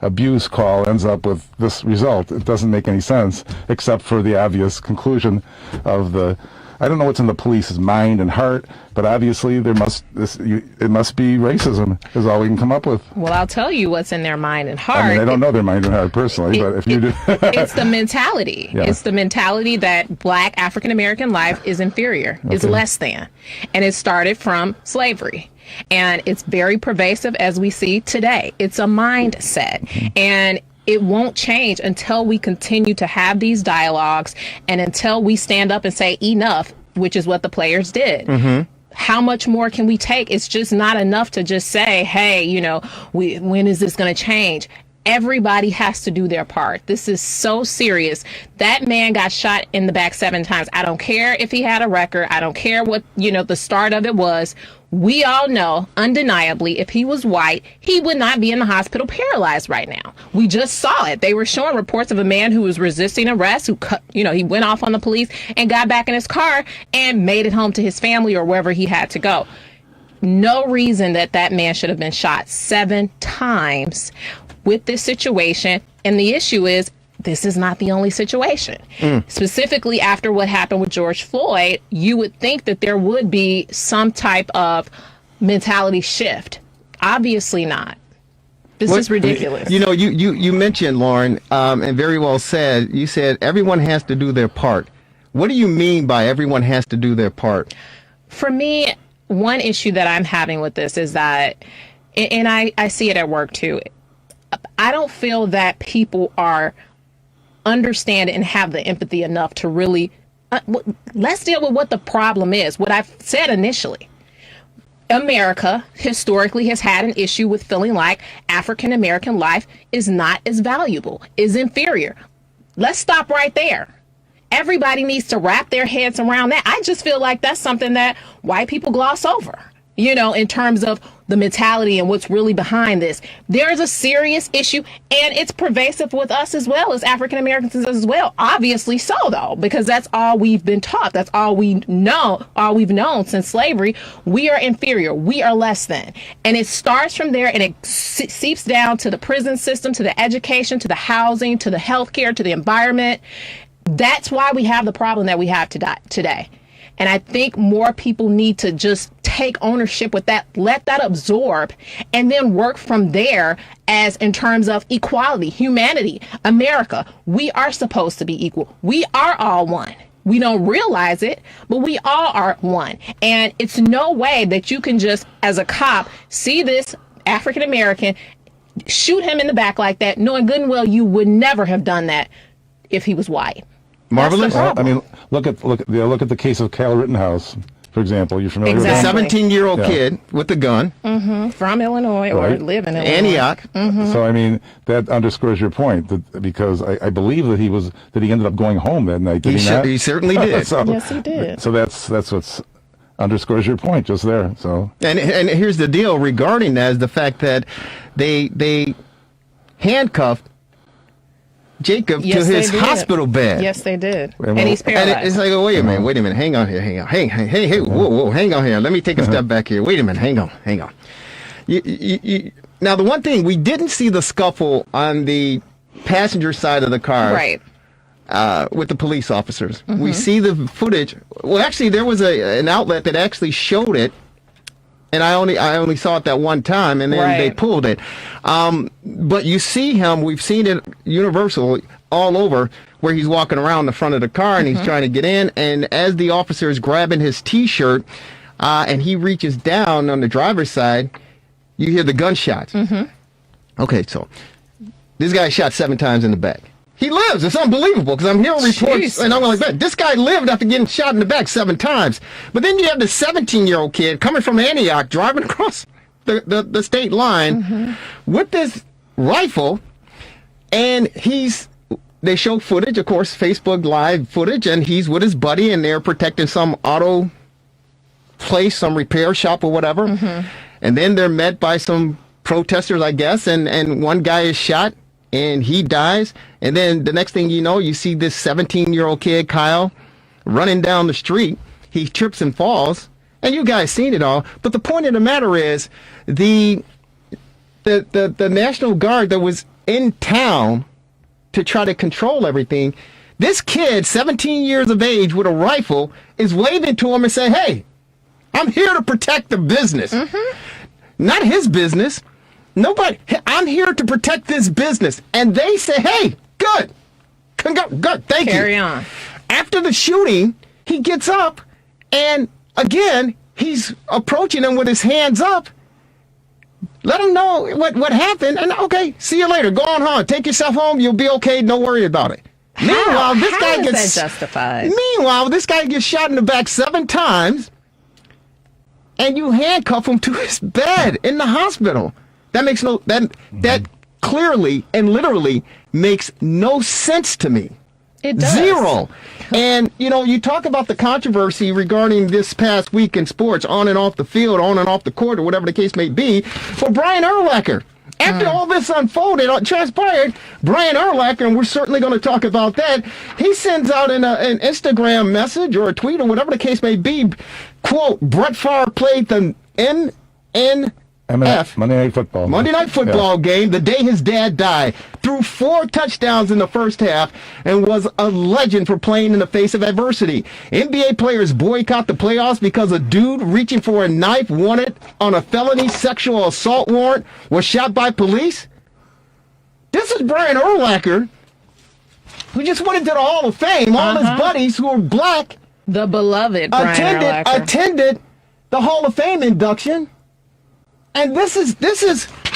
abuse call ends up with this result. It doesn't make any sense, except for the obvious conclusion of I don't know what's in the police's mind and heart, but obviously it must be racism is all we can come up with. Well, I'll tell you what's in their mind and heart. I mean, I don't know their mind and heart personally, but if you do. It's the mentality. Yeah. It's the mentality that Black African-American life is inferior, is less than. And it started from slavery. And it's very pervasive as we see today. It's a mindset. And it won't change until we continue to have these dialogues and until we stand up and say enough, which is what the players did. How much more can we take? It's just not enough to just say, hey, you know, when is this going to change? Everybody has to do their part. This is so serious. That man got shot in the back 7 times. I don't care if he had a record. I don't care what, you know, the start of it was. We all know, undeniably, if he was white, he would not be in the hospital paralyzed right now. We just saw it. They were showing reports of a man who was resisting arrest, who, he went off on the police and got back in his car and made it home to his family or wherever he had to go. No reason that man should have been shot 7 times with this situation. And the issue is, this is not the only situation. Specifically after what happened with George Floyd, you would think that there would be some type of mentality shift. Obviously not. This is ridiculous. You know, you mentioned, Lauren, and very well said, you said everyone has to do their part. What do you mean by everyone has to do their part? For me, one issue that I'm having with this is that, and I see it at work too, I don't feel that people are understand and have the empathy enough to really let's deal with what the problem is. What I've said initially, America historically has had an issue with feeling like African American life is not as valuable, is inferior. Let's stop right there. Everybody needs to wrap their heads around that. I just feel like that's something that white people gloss over, you know, in terms of the mentality and what's really behind this. There is a serious issue, and it's pervasive with us as well as African Americans as well. Obviously so, though, because that's all we've been taught. That's all we know, all we've known since slavery. We are inferior. We are less than. And it starts from there, and it seeps down to the prison system, to the education, to the housing, to the healthcare, to the environment. That's why we have the problem that we have today. And I think more people need to just take ownership with that, let that absorb, and then work from there as in terms of equality, humanity, America. We are supposed to be equal. We are all one. We don't realize it, but we all are one. And it's no way that you can just, as a cop, see this African American, shoot him in the back like that, knowing good and well you would never have done that if he was white. Marvelous. I mean, look at the case of Kyle Rittenhouse, for example. You're familiar with that? A 17-year-old kid with a gun. From Illinois, or live in Illinois. Antioch. So, I mean, that underscores your point, because I believe that he ended up going home that night, did he not? He certainly did. Yes, he did. So that's what's underscores your point just there. So and here's the deal regarding that is the fact that they handcuffed Jacob to his hospital bed. Yes, they did. And he's paralyzed. And it's like, oh, wait a minute, hang on here, hey, whoa, hang on here. Let me take a step back here. Wait a minute, hang on. Now, the one thing, we didn't see the scuffle on the passenger side of the car. Right. With the police officers. We see the footage. Well, actually, there was an outlet that actually showed it. And I only saw it that one time, and then they pulled it. But you see him, we've seen it universal all over, where he's walking around the front of the car, and he's trying to get in. And as the officer is grabbing his T-shirt, and he reaches down on the driver's side, you hear the gunshots. Okay, so this guy shot 7 times in the back. He lives. It's unbelievable, because I'm hearing reports, and I'm like, this guy lived after getting shot in the back 7 times. But then you have the 17-year-old kid coming from Antioch, driving across the state line with this rifle, and they show footage, of course, Facebook Live footage, and he's with his buddy, and they're protecting some auto place, some repair shop or whatever. And then they're met by some protesters, I guess, and one guy is shot, and he dies. And then the next thing you know, you see this 17-year-old kid, Kyle, running down the street. he trips and falls, and you guys seen it all. But the point of the matter is, the National Guard that was in town to try to control everything, this kid, 17 years of age with a rifle, is waving to him and saying, hey, I'm here to protect the business. Not his business. Nobody. I'm here to protect this business. And they say, hey, good. Good. Thank you. Carry on. After the shooting, he gets up and again, he's approaching him with his hands up. Let him know what happened. And okay, see you later. Go on home. Take yourself home. You'll be okay. Don't worry about it. Meanwhile, this guy is gets that justified? Meanwhile, this guy gets shot in the back 7 times, and you handcuff him to his bed in the hospital. That makes that clearly and literally makes no sense to me. It does. Zero. And, you talk about the controversy regarding this past week in sports, on and off the field, on and off the court, or whatever the case may be, for Brian Urlacher. After all this unfolded, transpired, Brian Urlacher, and we're certainly going to talk about that, he sends out an Instagram message or a tweet or whatever the case may be, quote, Brett Favre played the Monday Night Football game the day his dad died, threw 4 touchdowns in the first half, and was a legend for playing in the face of adversity. NBA players boycott the playoffs because a dude reaching for a knife wanted on a felony sexual assault warrant was shot by police? This is Brian Urlacher, who just went into the Hall of Fame. All his buddies who are black, the beloved Brian Urlacher, attended the Hall of Fame induction. And this is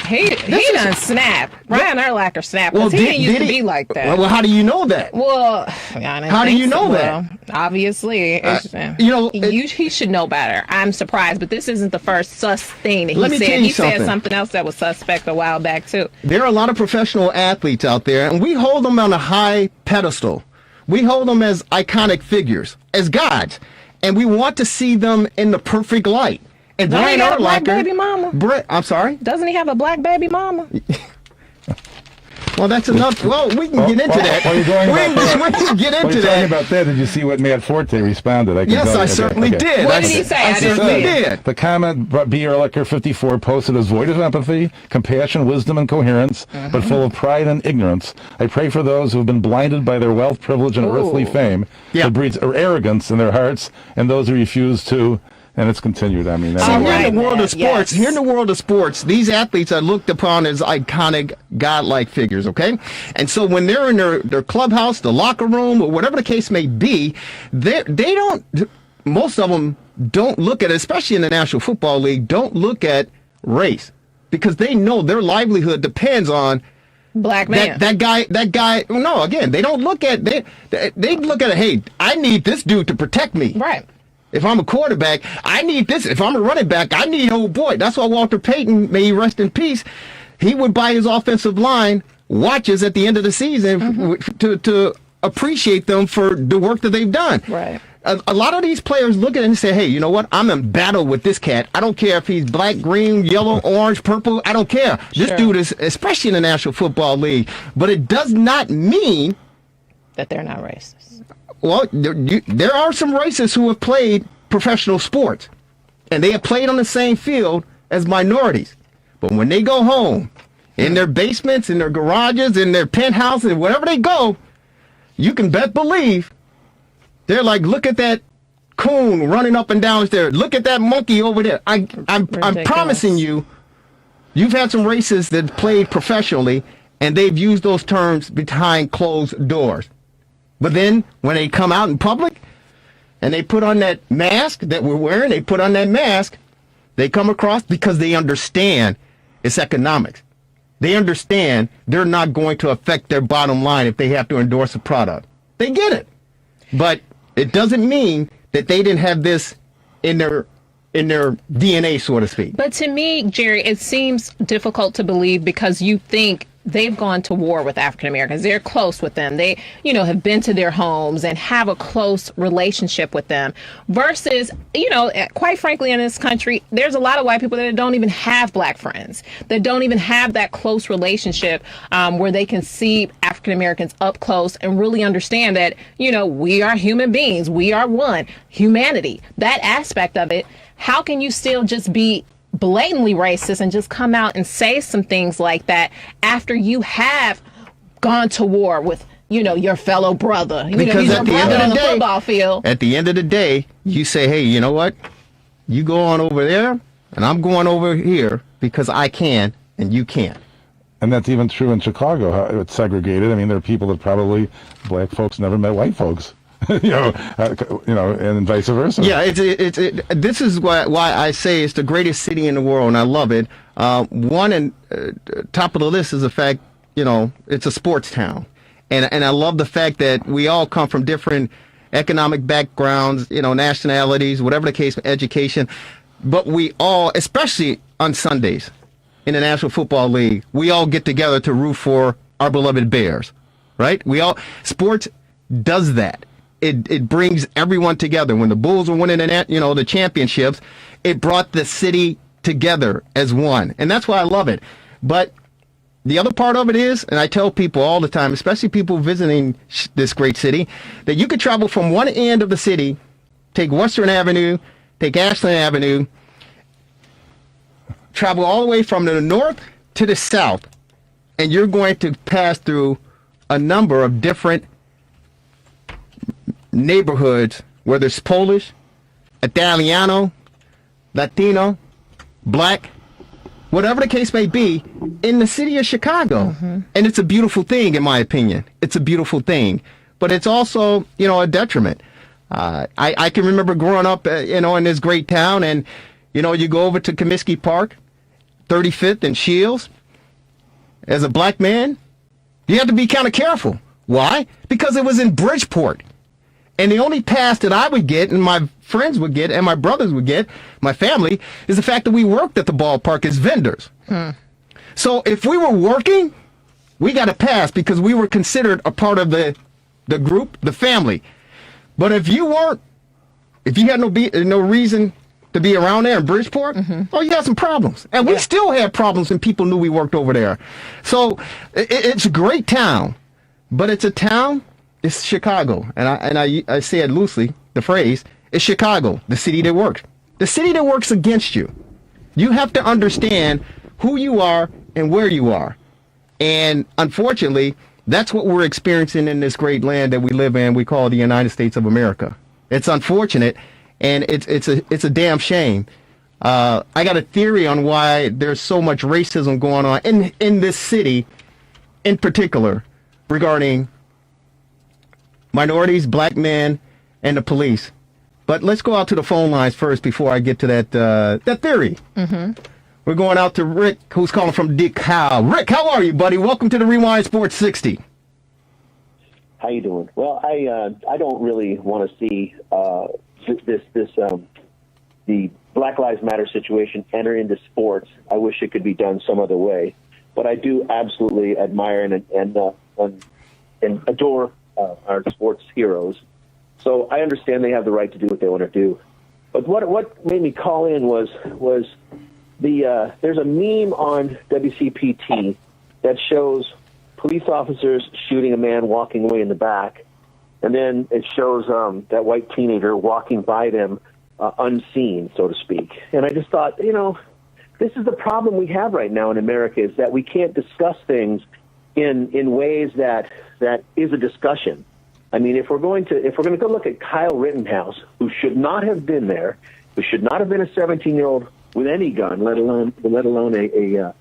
he done snap. Brian Urlacher snapped. Well, he didn't used to be like that. Well, how do you know that? Well, how do you know that? Well, obviously, he should know better. I'm surprised, but this isn't the first sus thing that he said. He said something else that was suspect a while back too. There are a lot of professional athletes out there, and we hold them on a high pedestal. We hold them as iconic figures, as gods, and we want to see them in the perfect light. And Doesn't Brian he have a black Urlacher, baby mama? I'm sorry? Doesn't he have a black baby mama? Well, that's enough. Well, we can get into that. While you're going we can get into that. Talking about that, did you see what Matt Forte responded? Yes, I certainly did. What did he say? I certainly did. The comment, B. Urlacher 54 posted as void of empathy, compassion, wisdom, and coherence, but full of pride and ignorance. I pray for those who have been blinded by their wealth, privilege, and earthly fame. That breeds arrogance in their hearts, and those who refuse to. And it's continued. I mean, here in the world of sports, these athletes are looked upon as iconic, godlike figures. Okay, and so when they're in their clubhouse, the locker room, or whatever the case may be, they don't. Most of them don't look at, especially in the National Football League, don't look at race because they know their livelihood depends on black man. That guy. No, again, they don't look at they look at it. Hey, I need this dude to protect me. Right. If I'm a quarterback, I need this. If I'm a running back, I need old boy. That's why Walter Payton, may he rest in peace, he would buy his offensive line watches at the end of the season to appreciate them for the work that they've done. Right. A lot of these players look at it and say, hey, you know what? I'm in battle with this cat. I don't care if he's black, green, yellow, orange, purple. I don't care. This dude is, especially in the National Football League. But it does not mean that they're not racist. Well, there are some racists who have played professional sports, and they have played on the same field as minorities. But when they go home, in their basements, in their garages, in their penthouses, wherever they go, you can believe they're like, look at that coon running up and down there. Look at that monkey over there. I'm promising you, you've had some racists that played professionally, and they've used those terms behind closed doors. But then when they come out in public and they put on that mask that we're wearing, they put on that mask, they come across because they understand it's economics. They understand they're not going to affect their bottom line if they have to endorse a product. They get it. But it doesn't mean that they didn't have this in their DNA, so to speak. But to me, Jerry, it seems difficult to believe because you think they've gone to war with African Americans. They're close with them. They, have been to their homes and have a close relationship with them versus, quite frankly, in this country, there's a lot of white people that don't even have black friends, that don't even have that close relationship where they can see African Americans up close and really understand that, we are human beings. We are one. Humanity, that aspect of it. How can you still just be blatantly racist and just come out and say some things like that after you have gone to war with, your fellow brother? Because at the end of the day, football field. At the end of the day, you say, hey, you know what? You go on over there, and I'm going over here because I can, and you can't. And that's even true in Chicago. How it's segregated. I mean, there are people that probably black folks never met white folks. And vice versa. Yeah, this is why I say it's the greatest city in the world, and I love it. One and top of the list is the fact, it's a sports town, and I love the fact that we all come from different economic backgrounds, nationalities, whatever the case, education, but we all, especially on Sundays in the National Football League, we all get together to root for our beloved Bears, right? Sports does that. It brings everyone together. When the Bulls were winning the championships, it brought the city together as one. And that's why I love it. But the other part of it is, and I tell people all the time, especially people visiting this great city, that you could travel from one end of the city, take Western Avenue, take Ashland Avenue, travel all the way from the north to the south, and you're going to pass through a number of different neighborhoods, whether it's Polish, Italiano, Latino, black, whatever the case may be, in the city of Chicago. Mm-hmm. And it's a beautiful thing, in my opinion. It's a beautiful thing. But it's also, a detriment. I can remember growing up, in this great town, and, you go over to Comiskey Park, 35th and Shields. As a black man, you have to be kind of careful. Why? Because it was in Bridgeport. And the only pass that I would get, and my friends would get, and my brothers would get, my family, is the fact that we worked at the ballpark as vendors. So if we were working, we got a pass because we were considered a part of the group, the family. But if you weren't, if you had no reason to be around there in Bridgeport, you had some problems. And we still had problems when people knew we worked over there. So it's a great town, but it's a town. It's Chicago, and I say it loosely, the phrase, it's Chicago, the city that works. The city that works against you. You have to understand who you are and where you are. And unfortunately, that's what we're experiencing in this great land that we live in, we call the United States of America. It's unfortunate, and it's a damn shame. I got a theory on why there's so much racism going on in this city in particular regarding minorities, black men, and the police. But let's go out to the phone lines first before I get to that theory. We're going out to Rick, who's calling from DeKalb. Rick, how are you, buddy? Welcome to the Rewind Sports 60. How you doing? Well, I don't really want to see the Black Lives Matter situation enter into sports. I wish it could be done some other way, but I do absolutely admire and adore our sports heroes. So I understand they have the right to do what they want to do. But what made me call in was there's a meme on WCPT that shows police officers shooting a man walking away in the back, and then it shows that white teenager walking by them unseen, so to speak. And I just thought, this is the problem we have right now in America, is that we can't discuss things in ways that is a discussion. I mean, if we're going to go look at Kyle Rittenhouse, who should not have been there, who should not have been a 17-year-old with any gun, let alone an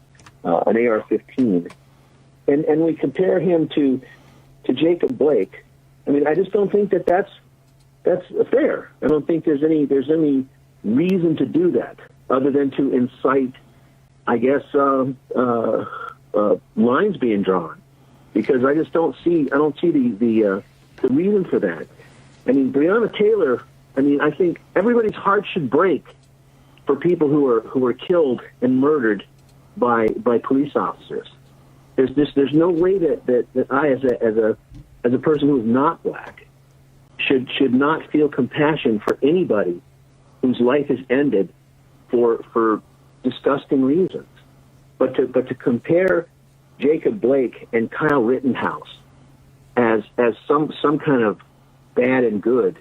AR-15, and we compare him to Jacob Blake, I mean, I just don't think that's fair. I don't think there's any reason to do that other than to incite, I guess, lines being drawn, because I just don't see the reason for that. I mean, Breonna Taylor, I mean, I think everybody's heart should break for people who are killed and murdered by police officers. There's no way that I, as a person who is not black, should not feel compassion for anybody whose life is ended for disgusting reasons. But to compare Jacob Blake and Kyle Rittenhouse as some kind of bad and good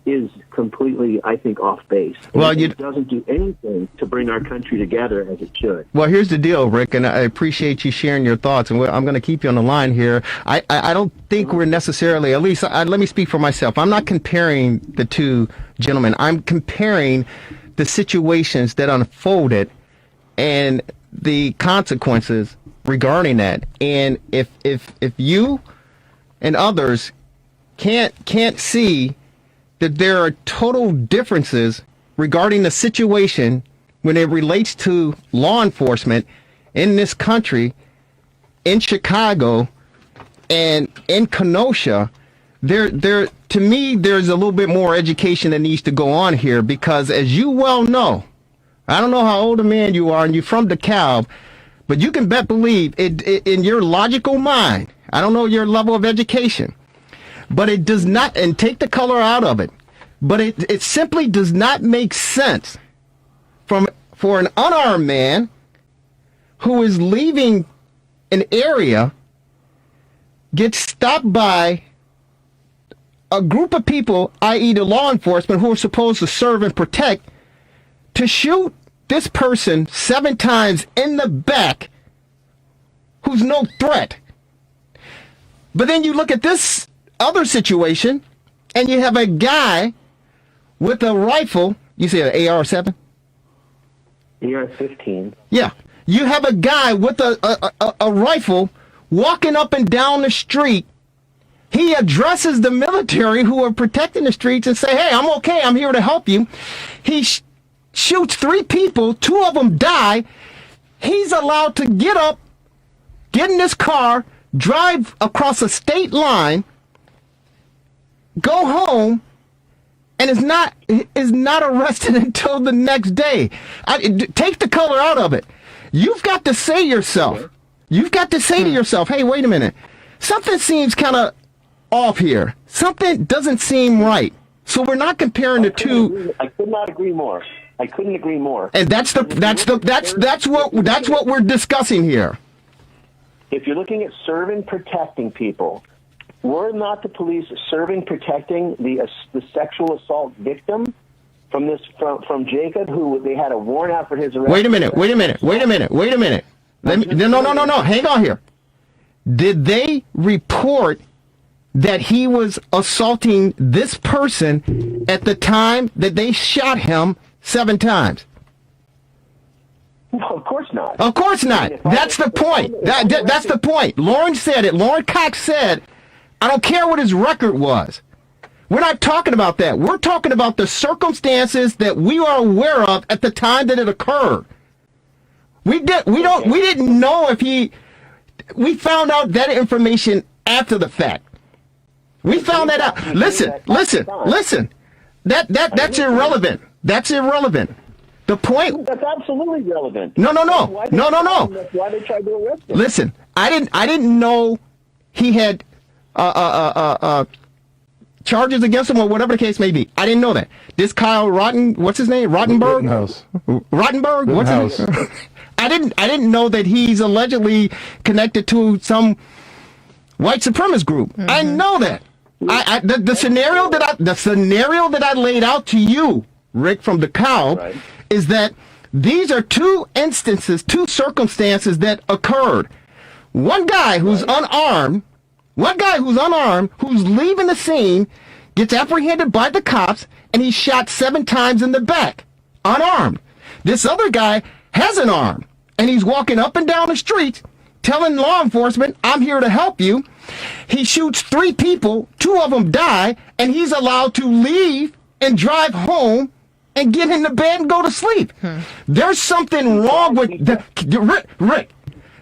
is completely, I think, off base. Well, it doesn't do anything to bring our country together as it should. Well, here's the deal, Rick, and I appreciate you sharing your thoughts, and I'm going to keep you on the line here. I don't think we're necessarily, at least let me speak for myself. I'm not comparing the two gentlemen. I'm comparing the situations that unfolded and the consequences regarding that. And if you and others can't see that there are total differences regarding the situation when it relates to law enforcement in this country, in Chicago, and in Kenosha, to me, there's a little bit more education that needs to go on here, because as you well know, I don't know how old a man you are and you're from DeKalb, but you can believe it in your logical mind. I don't know your level of education, but it does not, and take the color out of it, but it simply does not make sense for an unarmed man who is leaving an area, gets stopped by a group of people, i.e. the law enforcement who are supposed to serve and protect, to shoot this person 7 times in the back who's no threat. But then you look at this other situation and you have a guy with a rifle. You say an AR-7? AR-15. Yeah. You have a guy with a rifle walking up and down the street. He addresses the military who are protecting the streets and say, hey, I'm okay. I'm here to help you. He shoots 3 people. 2 of them die. He's allowed to get up, get in this car, drive across a state line, go home, and is not arrested until the next day. Take the color out of it. You've got to say to yourself, hey, wait a minute. Something seems kind of off here. Something doesn't seem right. So we're not comparing the two. I could not agree more. I couldn't agree more. And that's what we're discussing here. If you're looking at serving, protecting people, were not the police serving, protecting the sexual assault victim from Jacob, who they had a warrant out for his arrest? Wait a minute. No. Hang on here. Did they report that he was assaulting this person at the time that they shot him 7 times? No, of course not. Of course not. That's the point. That's the point. Lauren said it. Lauren Cox said, I don't care what his record was. We're not talking about that. We're talking about the circumstances that we are aware of at the time that it occurred. We didn't know if we found out that information after the fact. We found that out. Listen. That's irrelevant. That's irrelevant. The point. That's absolutely relevant. No. That's why they tried to arrest him. Listen, I didn't know he had charges against him or whatever the case may be. I didn't know that. This Kyle what's his name? Rottenberg? Rottenberg? What's his name? I didn't know that he's allegedly connected to some white supremacist group. Mm-hmm. I know that. The scenario that I laid out to you, Rick, from DeKalb, right, is that these are 2 instances, 2 circumstances that occurred. One guy who's unarmed, who's leaving the scene, gets apprehended by the cops, and he's shot 7 times in the back, unarmed. This other guy has an arm, and he's walking up and down the streets telling law enforcement, I'm here to help you. He shoots 3 people, 2 of them die, and he's allowed to leave and drive home and get into bed and go to sleep. There's something wrong with Rick.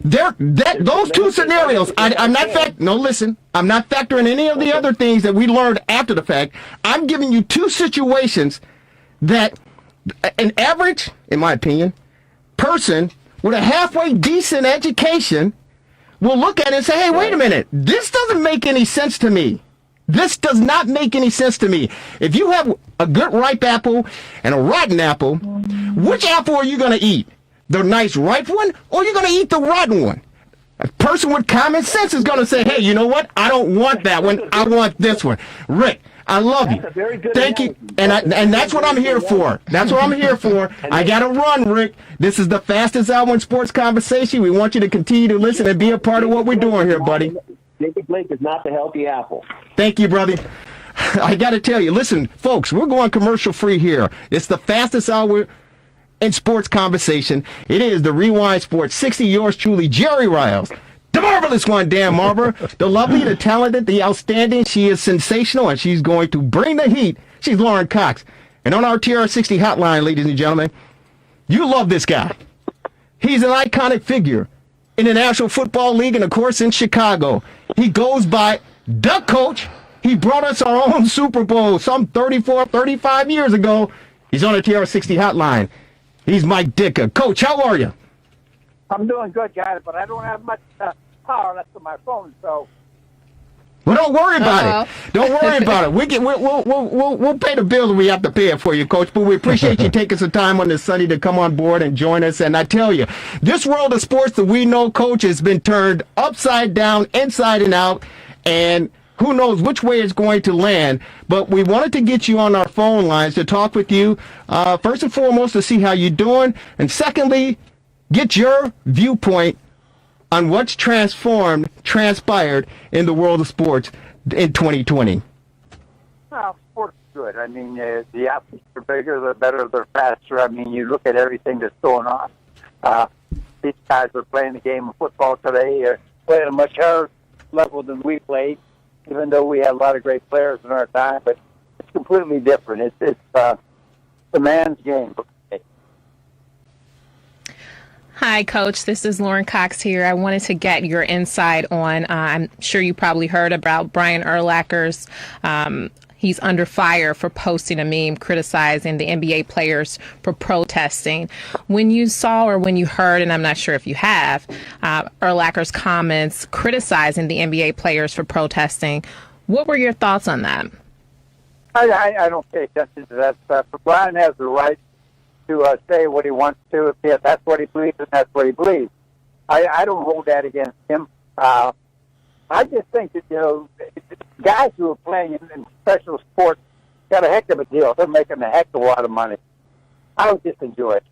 Those 2 scenarios. I'm not factoring any of the other things that we learned after the fact. I'm giving you 2 situations that an average, in my opinion, person with a halfway decent education will look at it and say, hey, wait a minute, this doesn't make any sense to me. This does not make any sense to me. If you have a good ripe apple and a rotten apple, which apple are you going to eat? The nice ripe one, or are you going to eat the rotten one? A person with common sense is going to say, hey, you know what? I don't want that one. I want this one. Rick, I love you. Thank you. And that's what I'm here for. That's what I'm here for. I got to run, Rick. This is the fastest hour in sports conversation. We want you to continue to listen and be a part of what we're doing here, buddy. Jacob Blake is not the healthy apple. Thank you, brother. I got to tell you, listen, folks, we're going commercial free here. It's the fastest hour in sports conversation. It is the Rewind Sports 60. Yours truly, Jerry Riles. The marvelous one, Dan Marver. The lovely, the talented, the outstanding. She is sensational, and she's going to bring the heat. She's Lauren Cox. And on our TR60 hotline, ladies and gentlemen, you love this guy. He's an iconic figure in the National Football League and, of course, in Chicago. He goes by the Coach. He brought us our own Super Bowl some 34, 35 years ago. He's on the TR60 hotline. He's Mike Ditka. Coach, how are you? I'm doing good, guys, but I don't have much power left on my phone, so. Well, don't worry about it. Don't worry about it. We'll pay the bills when we have to pay it for you, Coach. But we appreciate you taking some time on this Sunday to come on board and join us. And I tell you, this world of sports that we know, Coach, has been turned upside down, inside and out, and who knows which way it's going to land. But we wanted to get you on our phone lines to talk with you, first and foremost, to see how you're doing, and secondly, get your viewpoint on what's transpired in the world of sports in 2020. Well, sports is good. I mean, the athletes are bigger, they're better, they're faster. I mean, you look at everything that's going on. These guys are playing the game of football today, playing at a much higher level than we played, even though we had a lot of great players in our time. But it's completely different. It's the man's game. Hi, Coach. This is Lauren Cox here. I wanted to get your insight on, I'm sure you probably heard about Brian Urlacher's, he's under fire for posting a meme criticizing the NBA players for protesting. When you saw or when you heard, and I'm not sure if you have, Urlacher's comments criticizing the NBA players for protesting, what were your thoughts on that? I don't pay attention to that stuff. But Brian has the right to say what he wants to. If that's what he believes, and that's what he believes. I don't hold that against him. I just think that, guys who are playing in special sports got a heck of a deal. They're making a heck of a lot of money. I would just enjoy it.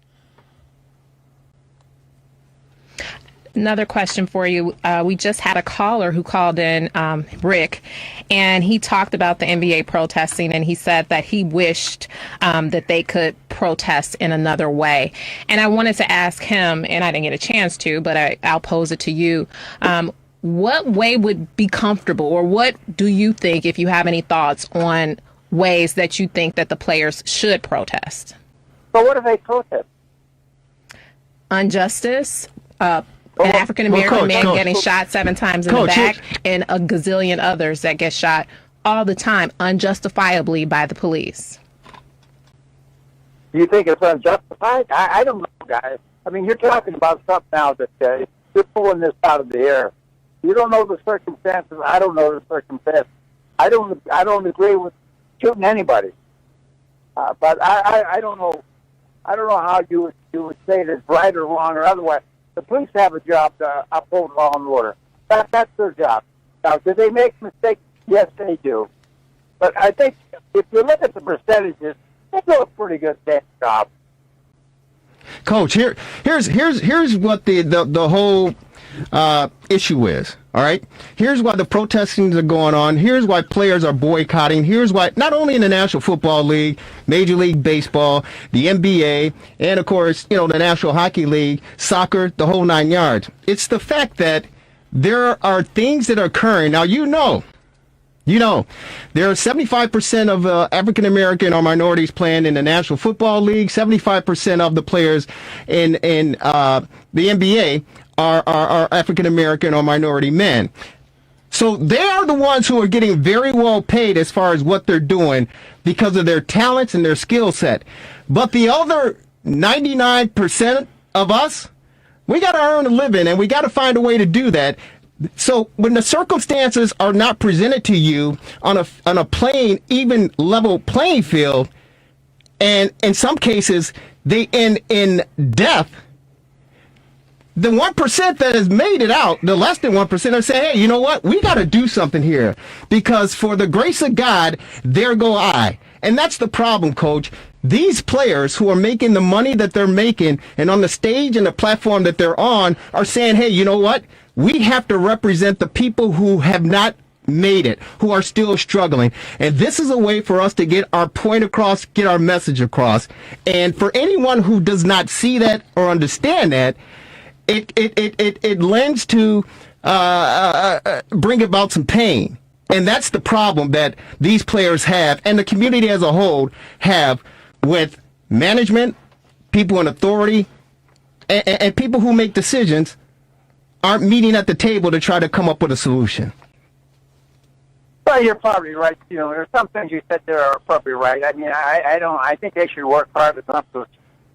Another question for you. We just had a caller who called in, Rick, and he talked about the NBA protesting, and he said that he wished that they could protest in another way. And I wanted to ask him, and I didn't get a chance to, but I'll pose it to you. What way would be comfortable, or what do you think, if you have any thoughts on ways that you think that the players should protest? So what do they protest? Injustice, an African-American man getting shot 7 times in the back, and a gazillion others that get shot all the time unjustifiably by the police. Do you think it's unjustified? I don't know, guys. I mean, you're talking about something now that you're pulling this out of the air. You don't know the circumstances. I don't know the circumstances. I don't agree with shooting anybody. But I don't know. I don't know how you would say it is right or wrong or otherwise. The police have a job to uphold law and order. That's their job. Now, do they make mistakes? Yes, they do. But I think if you look at the percentages, they do a pretty good job. Coach, here's what the whole issue is. All right. Here's why the protestings are going on. Here's why players are boycotting. Here's why, not only in the National Football League, Major League Baseball, the NBA, and of course, the National Hockey League, soccer, the whole 9 yards. It's the fact that there are things that are occurring. Now, there are 75% of African American or minorities playing in the National Football League. 75% of the players in the NBA are African American or minority men. So they are the ones who are getting very well paid as far as what they're doing because of their talents and their skill set. But the other 99% of us, we got to earn a living, and we got to find a way to do that. So when the circumstances are not presented to you on a plain, even level playing field, and in some cases they end in death, the 1% that has made it out, the less than 1%, are saying, hey, you know what? We got to do something here, because for the grace of God, there go I. And that's the problem, Coach. These players who are making the money that they're making and on the stage and the platform that they're on are saying, hey, you know what? We have to represent the people who have not made it, who are still struggling. And this is a way for us to get our point across, get our message across. And for anyone who does not see that or understand that, it lends to bring about some pain. And that's the problem that these players have, and the community as a whole have, with management, people in authority, and people who make decisions aren't meeting at the table to try to come up with a solution. Well, you're probably right. You know, there's some things you said there are probably right. I mean, I think they should work hard enough to,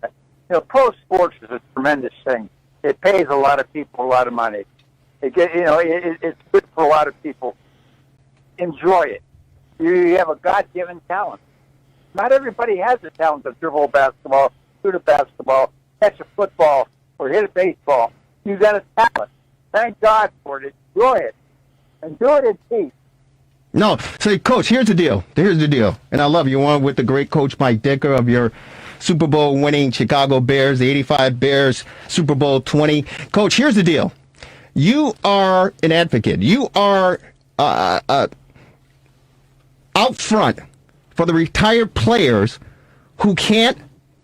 you know, pro sports is a tremendous thing. It pays a lot of people a lot of money. It's good for a lot of people. Enjoy it. You have a God-given talent. Not everybody has the talent to dribble a basketball, shoot a basketball, catch a football, or hit a baseball. You got a talent. Thank God for it. Enjoy it. And do it in peace. No, so Coach, here's the deal. And I love you on with the great Coach Mike Dicker of your Super Bowl winning Chicago Bears, the 85 Bears, Super Bowl 20. Coach, here's the deal. You are an advocate. You are out front for the retired players who can't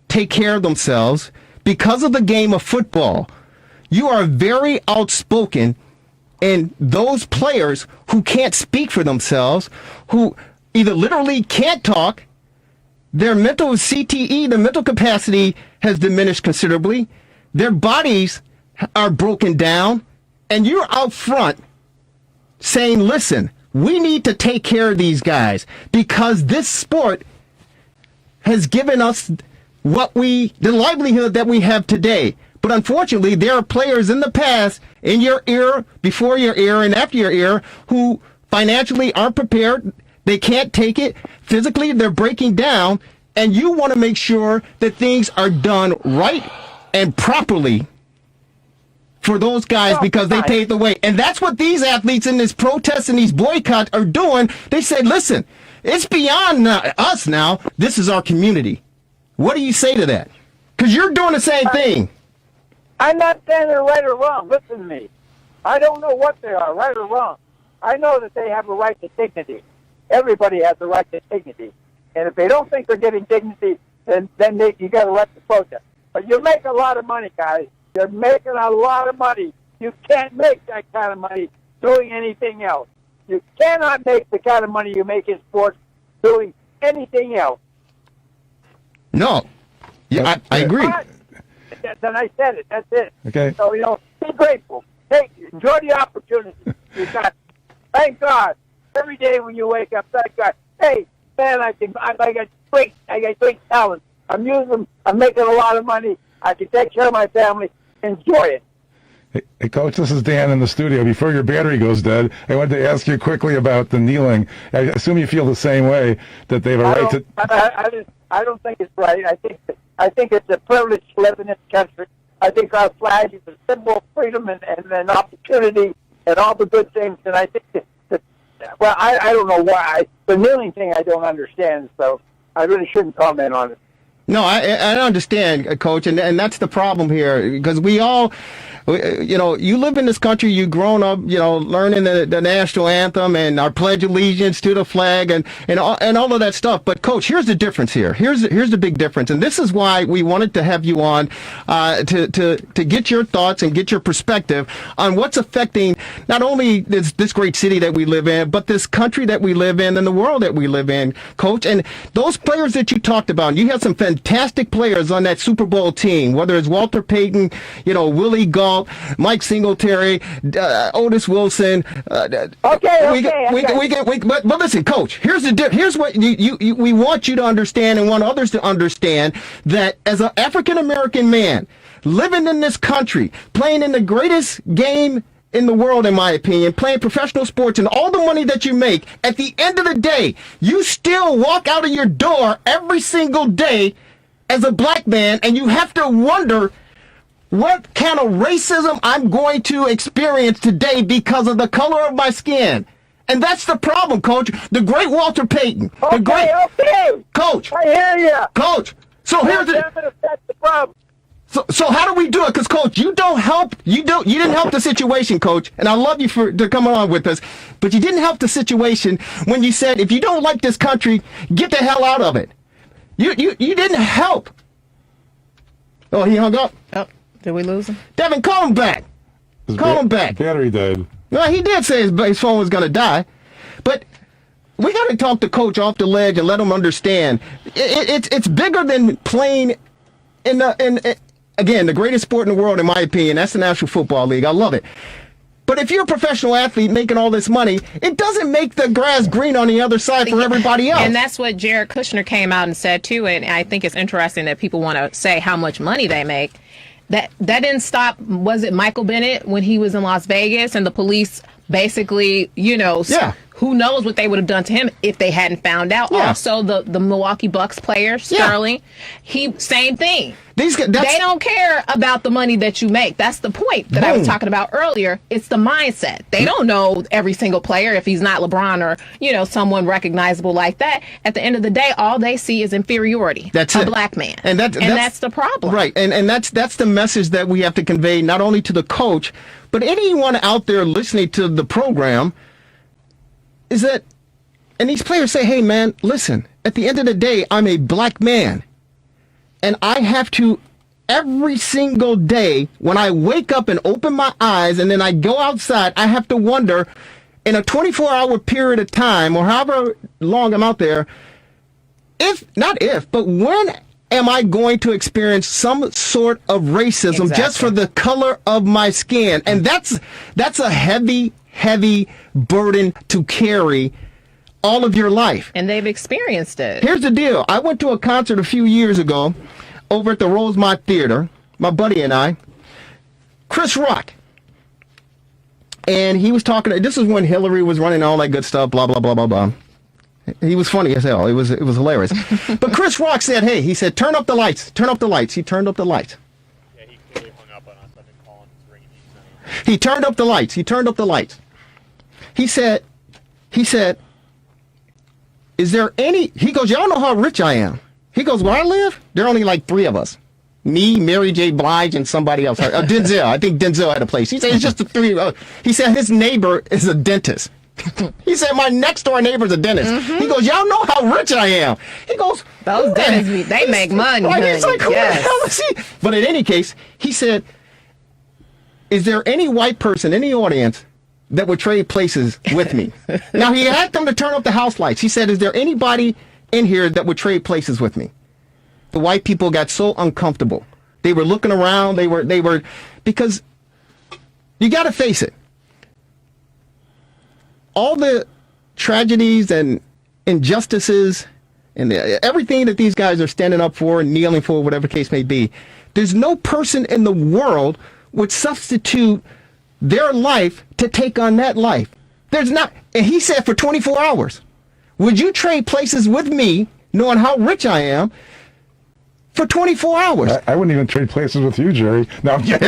take care of themselves because of the game of football. You are very outspoken, and those players who can't speak for themselves, who either literally can't talk, their mental CTE, their mental capacity has diminished considerably, their bodies are broken down, and you're out front saying, listen, we need to take care of these guys because this sport has given us the livelihood that we have today. But unfortunately, there are players in the past, in your era, before your era, and after your era, who financially aren't prepared. They can't take it. Physically, they're breaking down. And you want to make sure that things are done right and properly for those guys because they paved the way. And that's what these athletes in this protest and these boycotts are doing. They said, listen, it's beyond us now. This is our community. What do you say to that? Because you're doing the same thing. I'm not saying they're right or wrong. Listen to me. I don't know what they are, right or wrong. I know that they have a right to dignity. Everybody has a right to dignity. And if they don't think they're getting dignity, then you got to let the protest. But you make a lot of money, guys. You're making a lot of money. You can't make that kind of money doing anything else. You cannot make the kind of money you make in sports doing anything else. No. Yeah, I agree. Then I said it. That's it. Okay. So, you know, be grateful. Enjoy the opportunity. You got. Thank God. Every day when you wake up, thank God. Hey, man, I got great talent. I'm using them. I'm making a lot of money. I can take care of my family. Enjoy it. Hey, Coach, this is Dan in the studio. Before your battery goes dead, I wanted to ask you quickly about the kneeling. I assume you feel the same way, that they have a right to... I don't think it's right. I think it's a privilege to live in this country. I think our flag is a symbol of freedom and opportunity and all the good things. And I think well, I don't know why. The kneeling thing I don't understand, so I really shouldn't comment on it. No, I understand, Coach, and that's the problem here, because we all, you know, you live in this country, you've grown up, you know, learning the national anthem and our pledge of allegiance to the flag and all of that stuff. But, Coach, here's the difference here. Here's the big difference, and this is why we wanted to have you on to get your thoughts and get your perspective on what's affecting not only this great city that we live in, but this country that we live in and the world that we live in, Coach. And those players that you talked about, you had some fantastic players on that Super Bowl team, whether it's Walter Payton, you know, Willie Gault, Mike Singletary, Otis Wilson. But listen, Coach, here's what we want you to understand and want others to understand, that as an African American man living in this country, playing in the greatest game in the world, in my opinion, playing professional sports and all the money that you make, at the end of the day, you still walk out of your door every single day as a black man, and you have to wonder what kind of racism I'm going to experience today because of the color of my skin. And that's the problem, Coach. The great Walter Payton. Okay. Coach. I hear you. Coach. So here's That's the problem. So how do we do it? Because, Coach, you don't help. You didn't help the situation, Coach. And I love you to come along with us. But you didn't help the situation when you said, if you don't like this country, get the hell out of it. You didn't help. Oh, he hung up? Oh, did we lose him? Devin, call him back. Call him back. Battery died. No, he did say his phone was going to die. But we got to talk the coach off the ledge and let him understand. It's bigger than playing again, the greatest sport in the world, in my opinion. That's the National Football League. I love it. But if you're a professional athlete making all this money, it doesn't make the grass green on the other side for everybody else. And that's what Jared Kushner came out and said, too. And I think it's interesting that people want to say how much money they make. That didn't stop, was it Michael Bennett when he was in Las Vegas and the police basically, who knows what they would have done to him if they hadn't found out. Yeah. Also, the Milwaukee Bucks player, Sterling, same thing. They don't care about the money that you make. That's the point that I was talking about earlier. It's the mindset. They don't know every single player if he's not LeBron or, someone recognizable like that. At the end of the day, all they see is inferiority. That's a it. Black man. And that's the problem. Right. And that's the message that we have to convey not only to the coach, but anyone out there listening to the program is that, and these players say, hey, man, listen, at the end of the day, I'm a black man. And I have to, every single day, when I wake up and open my eyes and then I go outside, I have to wonder, in a 24-hour period of time, or however long I'm out there, but when am I going to experience some sort of racism just for the color of my skin? And that's a heavy burden to carry all of your life. And they've experienced it. Here's the deal. I went to a concert a few years ago over at the Rosemont Theater, my buddy and I, Chris Rock. And he was talking, this is when Hillary was running all that good stuff, blah, blah, blah, blah, blah. He was funny as hell. It was hilarious. But Chris Rock said, hey, he said, turn up the lights. Turn up the lights. He turned up the lights. Yeah, he clearly hung up on us. I've been calling. It's ringing. He turned up the lights. He turned up the lights. He said, is there any, he goes, y'all know how rich I am. He goes, where I live, there are only like 3 of us. Me, Mary J. Blige, and somebody else. Denzel. I think Denzel had a place. He said, it's just the 3 of us. He said, his neighbor is a dentist. He said, my next door neighbor's a dentist. Mm-hmm. He goes, y'all know how rich I am. He goes, those dentists, they make money. Right? He's like, who the hell is he? But in any case, he said, is there any white person in the audience that would trade places with me? Now, he had them to turn up the house lights. He said, is there anybody in here that would trade places with me? The white people got so uncomfortable. They were looking around. They were, because you got to face it. All the tragedies and injustices and everything that these guys are standing up for and kneeling for, whatever the case may be, there's no person in the world would substitute their life to take on that life. There's not. And he said, for 24 hours, would you trade places with me, knowing how rich I am, for 24 hours? I wouldn't even trade places with you, Jerry. No, I'm kidding.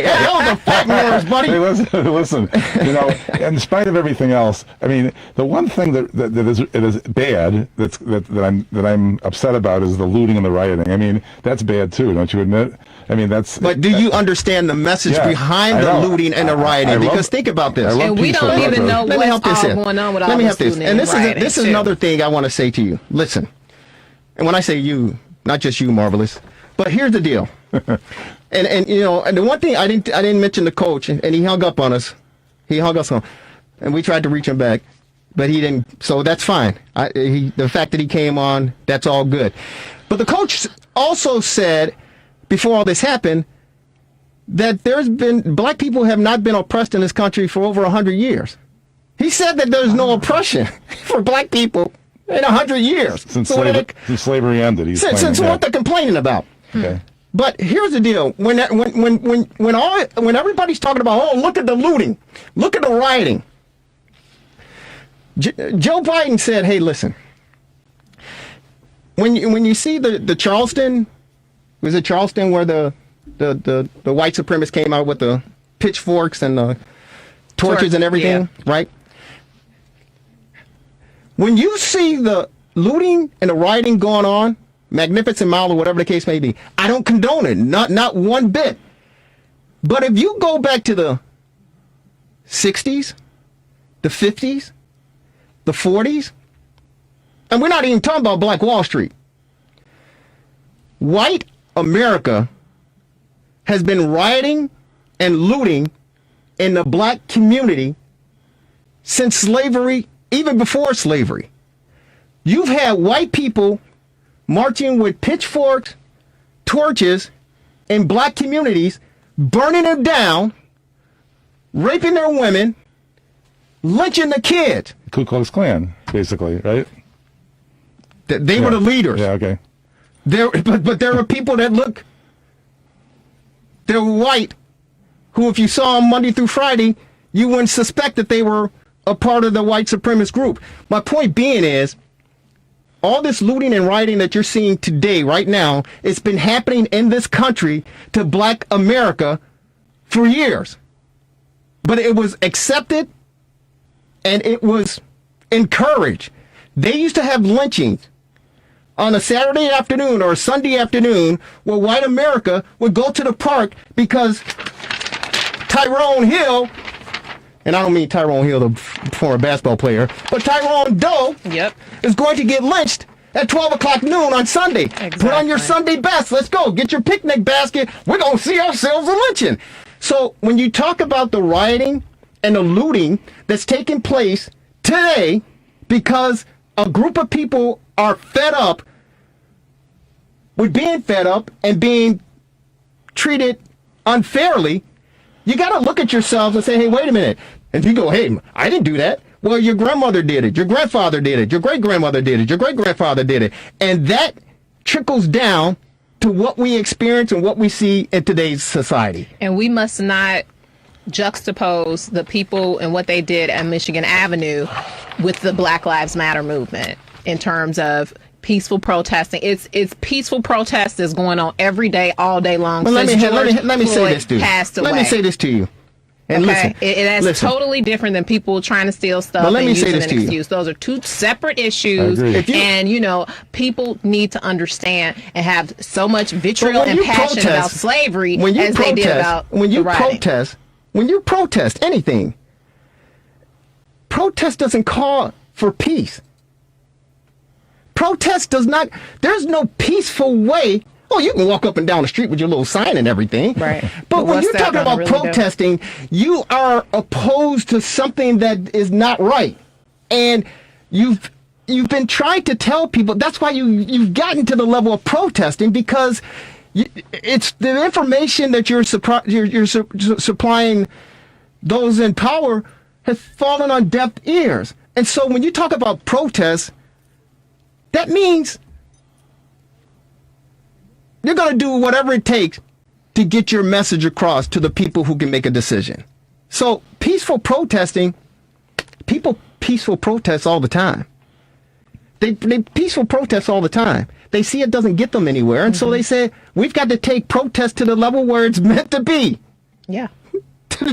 That was a fat words, buddy. Hey, listen. In spite of everything else, I mean, the one thing that is bad that I'm upset about is the looting and the rioting. I mean, that's bad too, don't you admit? I mean, But do you understand the message behind the looting and the rioting? Because think about this. And we don't even know what's all going on with all this looting and rioting. This is another thing I want to say to you. Listen, and when I say you, not just you, Marvelous, but here's the deal. And the one thing I didn't mention the coach, and he hung up on us. He hung us on, and we tried to reach him back, but he didn't. So that's fine. The fact that he came on, that's all good. But the coach also said, before all this happened, that black people have not been oppressed in this country for over 100 years. He said that there's no oppression for black people in 100 years. Since slavery ended. Since what they're complaining about. Okay. But here's the deal: when everybody's talking about, oh, look at the looting, look at the rioting. Joe Biden said, "Hey, listen. When you see the Charleston, was it Charleston where the white supremacists came out with the pitchforks and the torches and everything, right? When you see the looting and the rioting going on, Magnificent Mile or whatever the case may be, I don't condone it, not one bit. But if you go back to the 60s, the 50s, the 40s, and we're not even talking about Black Wall Street, white America has been rioting and looting in the black community since slavery, even before slavery. You've had white people marching with pitchforks, torches in black communities, burning them down, raping their women, lynching the kids. Ku Klux Klan, basically, right? They were the leaders. Yeah, okay. But there were people that look, they're white, who if you saw them Monday through Friday, you wouldn't suspect that they were a part of the white supremacist group. My point being is, all this looting and rioting that you're seeing today, right now, it's been happening in this country to black America for years. But it was accepted and it was encouraged. They used to have lynchings on a Saturday afternoon or a Sunday afternoon where white America would go to the park because Tyrone Hill, and I don't mean Tyrone Hill, the former basketball player, but Tyrone Doe is going to get lynched at 12 o'clock noon on Sunday. Exactly. Put on your Sunday best. Let's go. Get your picnic basket. We're going to see ourselves a lynching. So when you talk about the rioting and the looting that's taking place today because a group of people are fed up with being fed up and being treated unfairly, you got to look at yourselves and say, hey, wait a minute. And you go, hey, I didn't do that. Well, your grandmother did it. Your grandfather did it. Your great-grandmother did it. Your great-grandfather did it. And that trickles down to what we experience and what we see in today's society. And we must not juxtapose the people and what they did at Michigan Avenue with the Black Lives Matter movement in terms of peaceful protesting. It's peaceful protest is going on every day, all day long. Well, let me say this to you. Let me say this to you. And okay, listen, that's totally different than people trying to steal stuff and using an excuse. Those are two separate issues, and people need to understand and have so much vitriol and passion about slavery as they did about when you protest anything. Protest doesn't call for peace. Protest does not. There's no peaceful way. Oh, you can walk up and down the street with your little sign and everything. Right. But when you're talking about protesting, you are opposed to something that is not right. And you've been trying to tell people, that's why you've gotten to the level of protesting, because it's the information that you're supplying those in power has fallen on deaf ears. And so when you talk about protests, that means you're going to do whatever it takes to get your message across to the people who can make a decision. So peaceful protesting, people peaceful protest all the time. They peaceful protest all the time. They see it doesn't get them anywhere. And so they say, we've got to take protest to the level where it's meant to be. Yeah.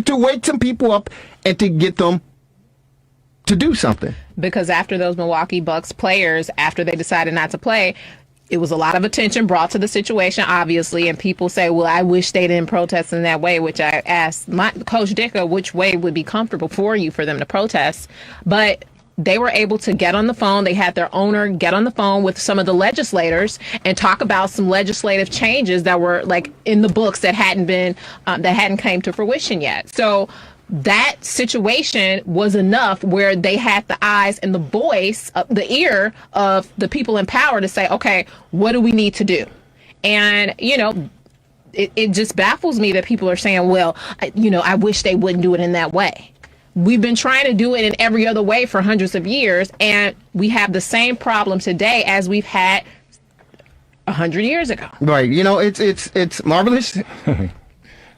to wake some people up and to get them to do something. Because after those Milwaukee Bucks players, after they decided not to play, it was a lot of attention brought to the situation, obviously, and people say, well, I wish they didn't protest in that way, which I asked Coach Dicker which way would be comfortable for you for them to protest. But they were able to get on the phone. They had their owner get on the phone with some of the legislators and talk about some legislative changes that were like in the books that hadn't came to fruition yet. So that situation was enough where they had the eyes and the voice, the ear of the people in power to say, okay, what do we need to do? And, it just baffles me that people are saying, well, I wish they wouldn't do it in that way. We've been trying to do it in every other way for hundreds of years, and we have the same problem today as we've had 100 years ago. Right. It's marvelous.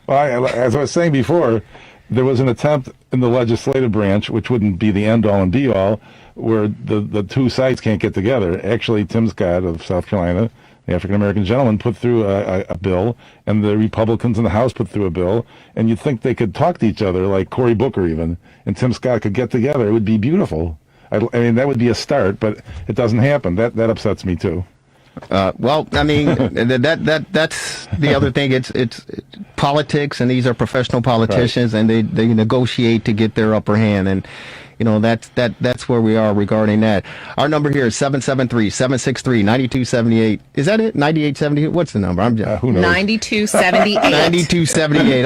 Well, as I was saying before, there was an attempt in the legislative branch, which wouldn't be the end-all and be-all, where the two sides can't get together. Actually, Tim Scott of South Carolina, the African-American gentleman, put through a bill, and the Republicans in the House put through a bill, and you'd think they could talk to each other, like Cory Booker even, and Tim Scott could get together. It would be beautiful. I mean, that would be a start, but it doesn't happen. That upsets me, too. Well, I mean, that's the other thing. It's politics, and these are professional politicians, right. And they negotiate to get their upper hand, and that's where we are regarding that. Our number here is 773-763-9278. Is that it? 9878? What's the number? I'm just who knows? 9278. 9278.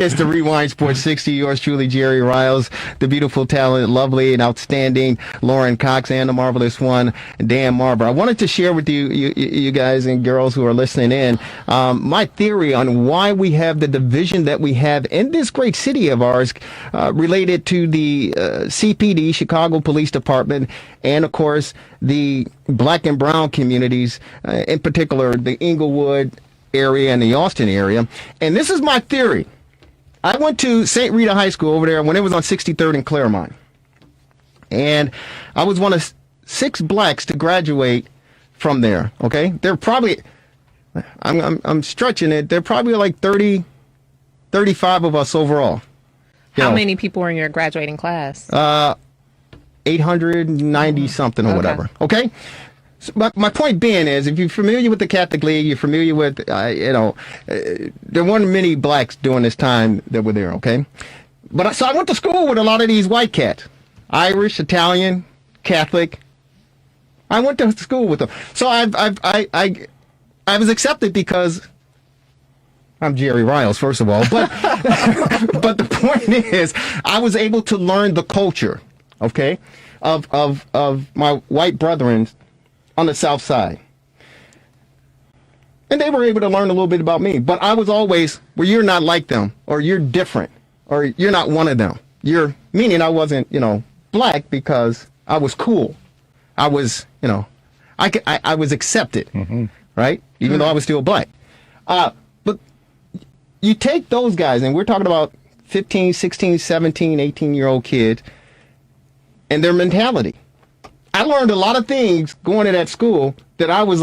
It's the Rewind Sports 60. Yours truly, Jerry Riles, the beautiful, talented, lovely, and outstanding Lauren Cox, and the marvelous one, Dan Marver. I wanted to share with you guys and girls who are listening in, my theory on why we have the division that we have in this great city of ours, related to the CPD, Chicago Police Department, and of course the black and brown communities, in particular the Inglewood area and the Austin area. And this is my theory. I went to St. Rita High School over there when it was on 63rd and Claremont, and I was one of 6 blacks to graduate from there. Okay, they're probably, I'm stretching it, they're probably like 30, 35 of us overall. How many people were in your graduating class? 890 something or whatever. Okay? So, but my point being is, if you're familiar with the Catholic League, you're familiar with, there weren't many blacks during this time that were there, okay? So I went to school with a lot of these white cats. Irish, Italian, Catholic. I went to school with them. So I was accepted because I'm Jerry Riles, first of all, but but the point is, I was able to learn the culture, okay, of my white brethren on the South Side, and they were able to learn a little bit about me. But I was always, well, you're not like them, or you're different, or you're not one of them. Meaning I wasn't, black because I was cool. I was, I was accepted, right, even though I was still black. You take those guys, and we're talking about 15, 16, 17, 18-year-old kids, and their mentality. I learned a lot of things going to that school that I was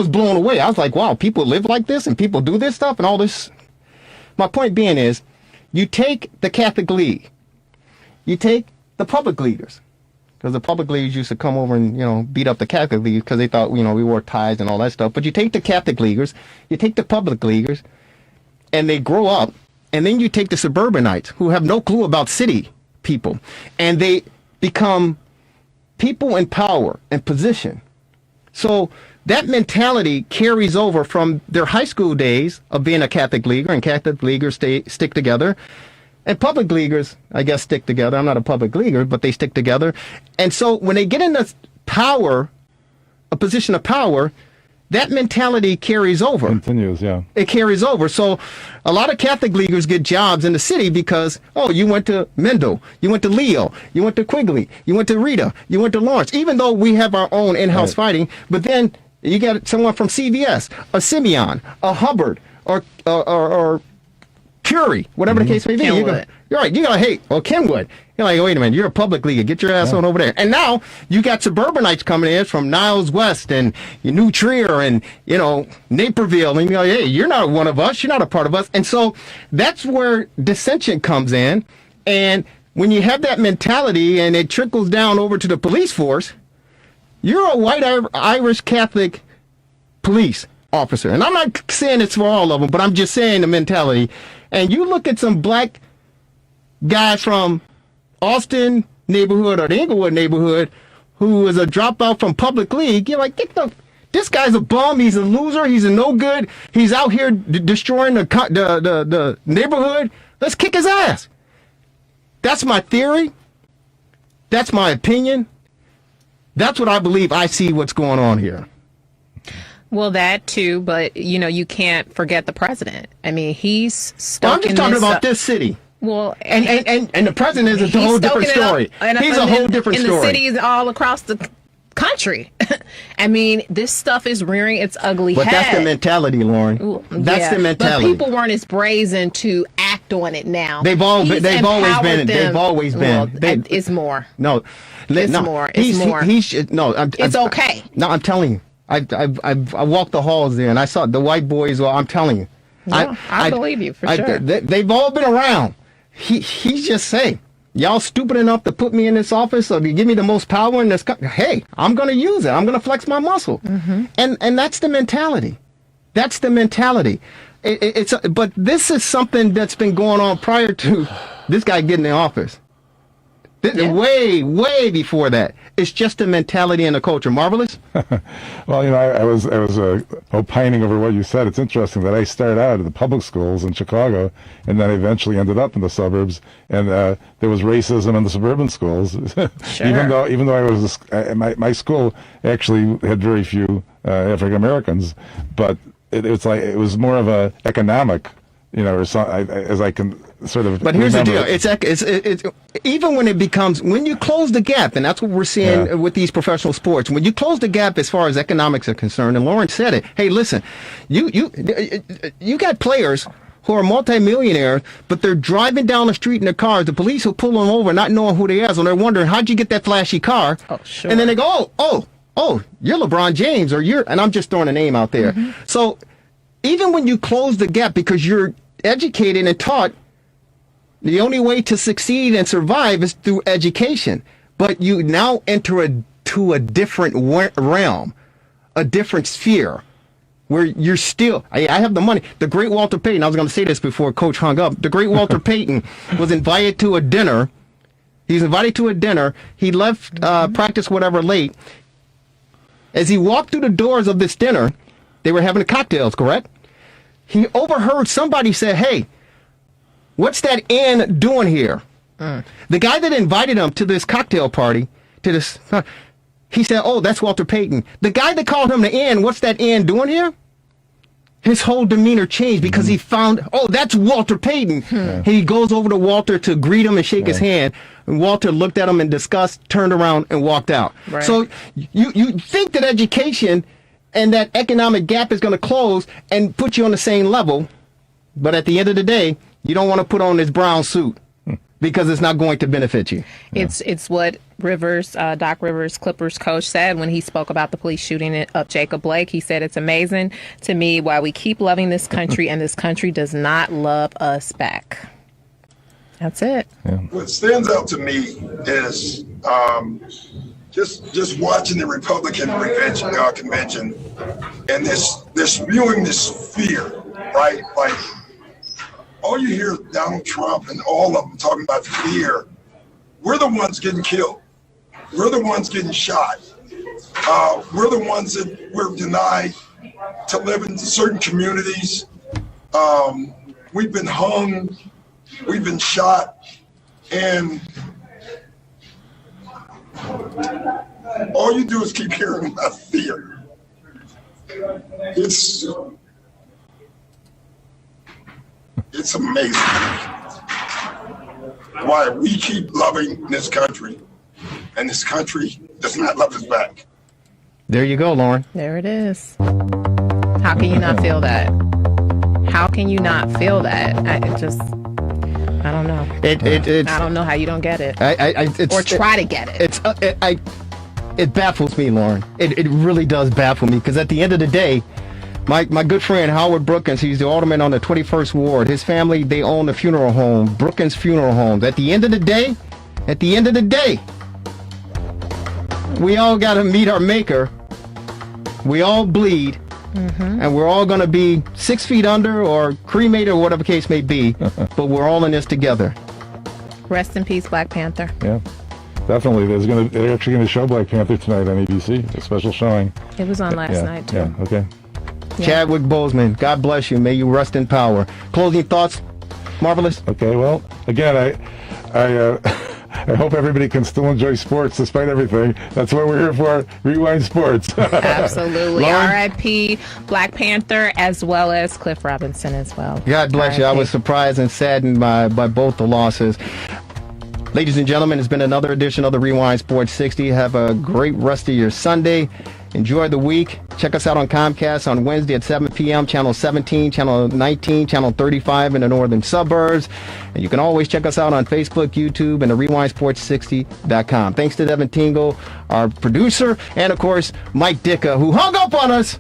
blown away. I was like, wow, people live like this, and people do this stuff, and all this. My point being is, you take the Catholic League, you take the public leaguers, because the public leaguers used to come over and, beat up the Catholic leaguers because they thought, we wore ties and all that stuff. But you take the Catholic leaguers, you take the public leaguers, and they grow up, and then you take the suburbanites who have no clue about city people, and they become people in power and position. So that mentality carries over from their high school days of being a Catholic leaguer, and Catholic leaguers stick together. And public leaguers, I guess, stick together. I'm not a public leaguer, but they stick together. And so when they get into power, a position of power, that mentality carries over. Continues, yeah. It carries over. So a lot of Catholic leaguers get jobs in the city because, you went to Mendel, you went to Leo, you went to Quigley, you went to Rita, you went to Lawrence, even though we have our own in-house fighting. But then you got someone from CVS, a Simeon, a Hubbard, or Curie, whatever the case may be. You're right. You gotta hate. Well, Kenwood. You're like, wait a minute. You're a public leaguer. Get your ass on over there. And now you got suburbanites coming in from Niles West and New Trier and Naperville, and you're like, hey, you're not one of us. You're not a part of us. And so that's where dissension comes in. And when you have that mentality and it trickles down over to the police force, you're a white Irish Catholic police officer. And I'm not saying it's for all of them, but I'm just saying the mentality. And you look at some black guy from Austin neighborhood or the Inglewood neighborhood who is a dropout from public league, you're like, this guy's a bum, he's a loser, he's a no good, he's out here destroying the neighborhood. Let's kick his ass. That's my theory. That's my opinion. That's what I believe. I see what's going on here. Well, that too, but you can't forget the president. I mean, he's stuck. Well, I'm just talking about this city. Well, and the president is a whole different story. He's a whole different story. In the cities all across the country. I mean, this stuff is rearing its ugly But head. that's the mentality, Lauren. That's the mentality. But people weren't as brazen to act on it now. They've always been. They've always been. Well, it's more. No, It's no, more. It's more. It's okay. No, I'm telling you. I walked the halls there and I saw the white boys. Well, I'm telling you. Yeah, I believe you for sure. They've all been around. He's just saying, y'all stupid enough to put me in this office or to give me the most power in this country. Hey, I'm going to use it. I'm going to flex my muscle. Mm-hmm. And that's the mentality. That's the mentality. But this is something that's been going on prior to this guy getting in office. Way before that. It's just the mentality and the culture. Marvelous? Well, I was opining over what you said. It's interesting that I started out at the public schools in Chicago, and then eventually ended up in the suburbs, and there was racism in the suburban schools. Sure. even though I was my school actually had very few African Americans, but it was more of a economic, or so, as I can sort of. But here's the deal: remember. it's even when you close the gap, and that's what we're seeing with these professional sports. When you close the gap as far as economics are concerned, and Lauren said it. Hey, listen, you got players who are multimillionaires, but they're driving down the street in their cars. The police will pull them over, not knowing who they are, so they're wondering, how'd you get that flashy car? Oh, sure. And then they go, oh, you're LeBron James, and I'm just throwing a name out there. Mm-hmm. So even when you close the gap because you're educated and taught, the only way to succeed and survive is through education. But you now enter to a different realm, a different sphere, where you're still, I have the money. The great Walter Payton, I was going to say this before Coach hung up, the great Walter Payton was invited to a dinner. He's invited to a dinner. He left practice, whatever, late. As he walked through the doors of this dinner, they were having cocktails, correct? He overheard somebody say, hey, what's that N doing here? The guy that invited him to this cocktail party, he said, oh, that's Walter Payton. The guy that called him the N, what's that N doing here? His whole demeanor changed because he found, oh, that's Walter Payton. He goes over to Walter to greet him and shake his hand. And Walter looked at him in disgust, turned around, and walked out. Right. So you think that education and that economic gap is going to close and put you on the same level, but at the end of the day, you don't want to put on this brown suit because it's not going to benefit you. It's what Doc Rivers, Clippers coach, said when he spoke about the police shooting up Jacob Blake. He said, it's amazing to me why we keep loving this country and this country does not love us back. That's it. Yeah. What stands out to me is just watching the Republican convention and they're spewing this fear, right? Like, all you hear is Donald Trump and all of them talking about fear. We're the ones getting killed. We're the ones getting shot. We're the ones that we're denied to live in certain communities. We've been hung. We've been shot. And all you do is keep hearing about fear. It's amazing why we keep loving this country, and this country does not love us back. There you go, Lauren. There it is. How can you not feel that? How can you not feel that? I don't know. I don't know how you don't get it. Or try to get it. It baffles me, Lauren. It really does baffle me because at the end of the day, my good friend Howard Brookins, he's the alderman on the 21st Ward. His family, they own the funeral home, Brookins Funeral Homes. At the end of the day, we all got to meet our maker. We all bleed, and we're all going to be 6 feet under or cremated or whatever case may be, but we're all in this together. Rest in peace, Black Panther. Yeah, definitely. They're actually going to show Black Panther tonight on ABC, a special showing. It was on last night, too. Yeah, okay. Yeah. Chadwick Boseman, God bless you. May you rest in power. Closing thoughts, Marvelous? Okay, well, again, I hope everybody can still enjoy sports despite everything. That's what we're here for. Rewind Sports. Absolutely. R.I.P. Black Panther as well as Cliff Robinson as well. God bless you. I was surprised and saddened by both the losses. Ladies and gentlemen, it's been another edition of the Rewind Sports 60. Have a great rest of your Sunday. Enjoy the week. Check us out on Comcast on Wednesday at 7 p.m., Channel 17, Channel 19, Channel 35 in the northern suburbs. And you can always check us out on Facebook, YouTube, and the RewindSports60.com. Thanks to Devin Tingle, our producer, and, of course, Mike Dicka, who hung up on us.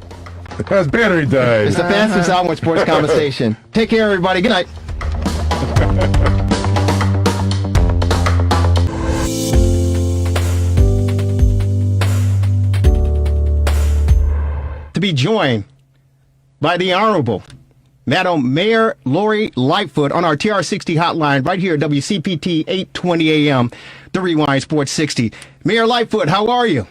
Because battery died. It's the fastest hour in sports conversation. Take care, everybody. Good night. To be joined by the Honorable Madam Mayor Lori Lightfoot on our TR60 hotline right here at WCPT 820 AM, the Rewind Sports 60. Mayor Lightfoot, how are you?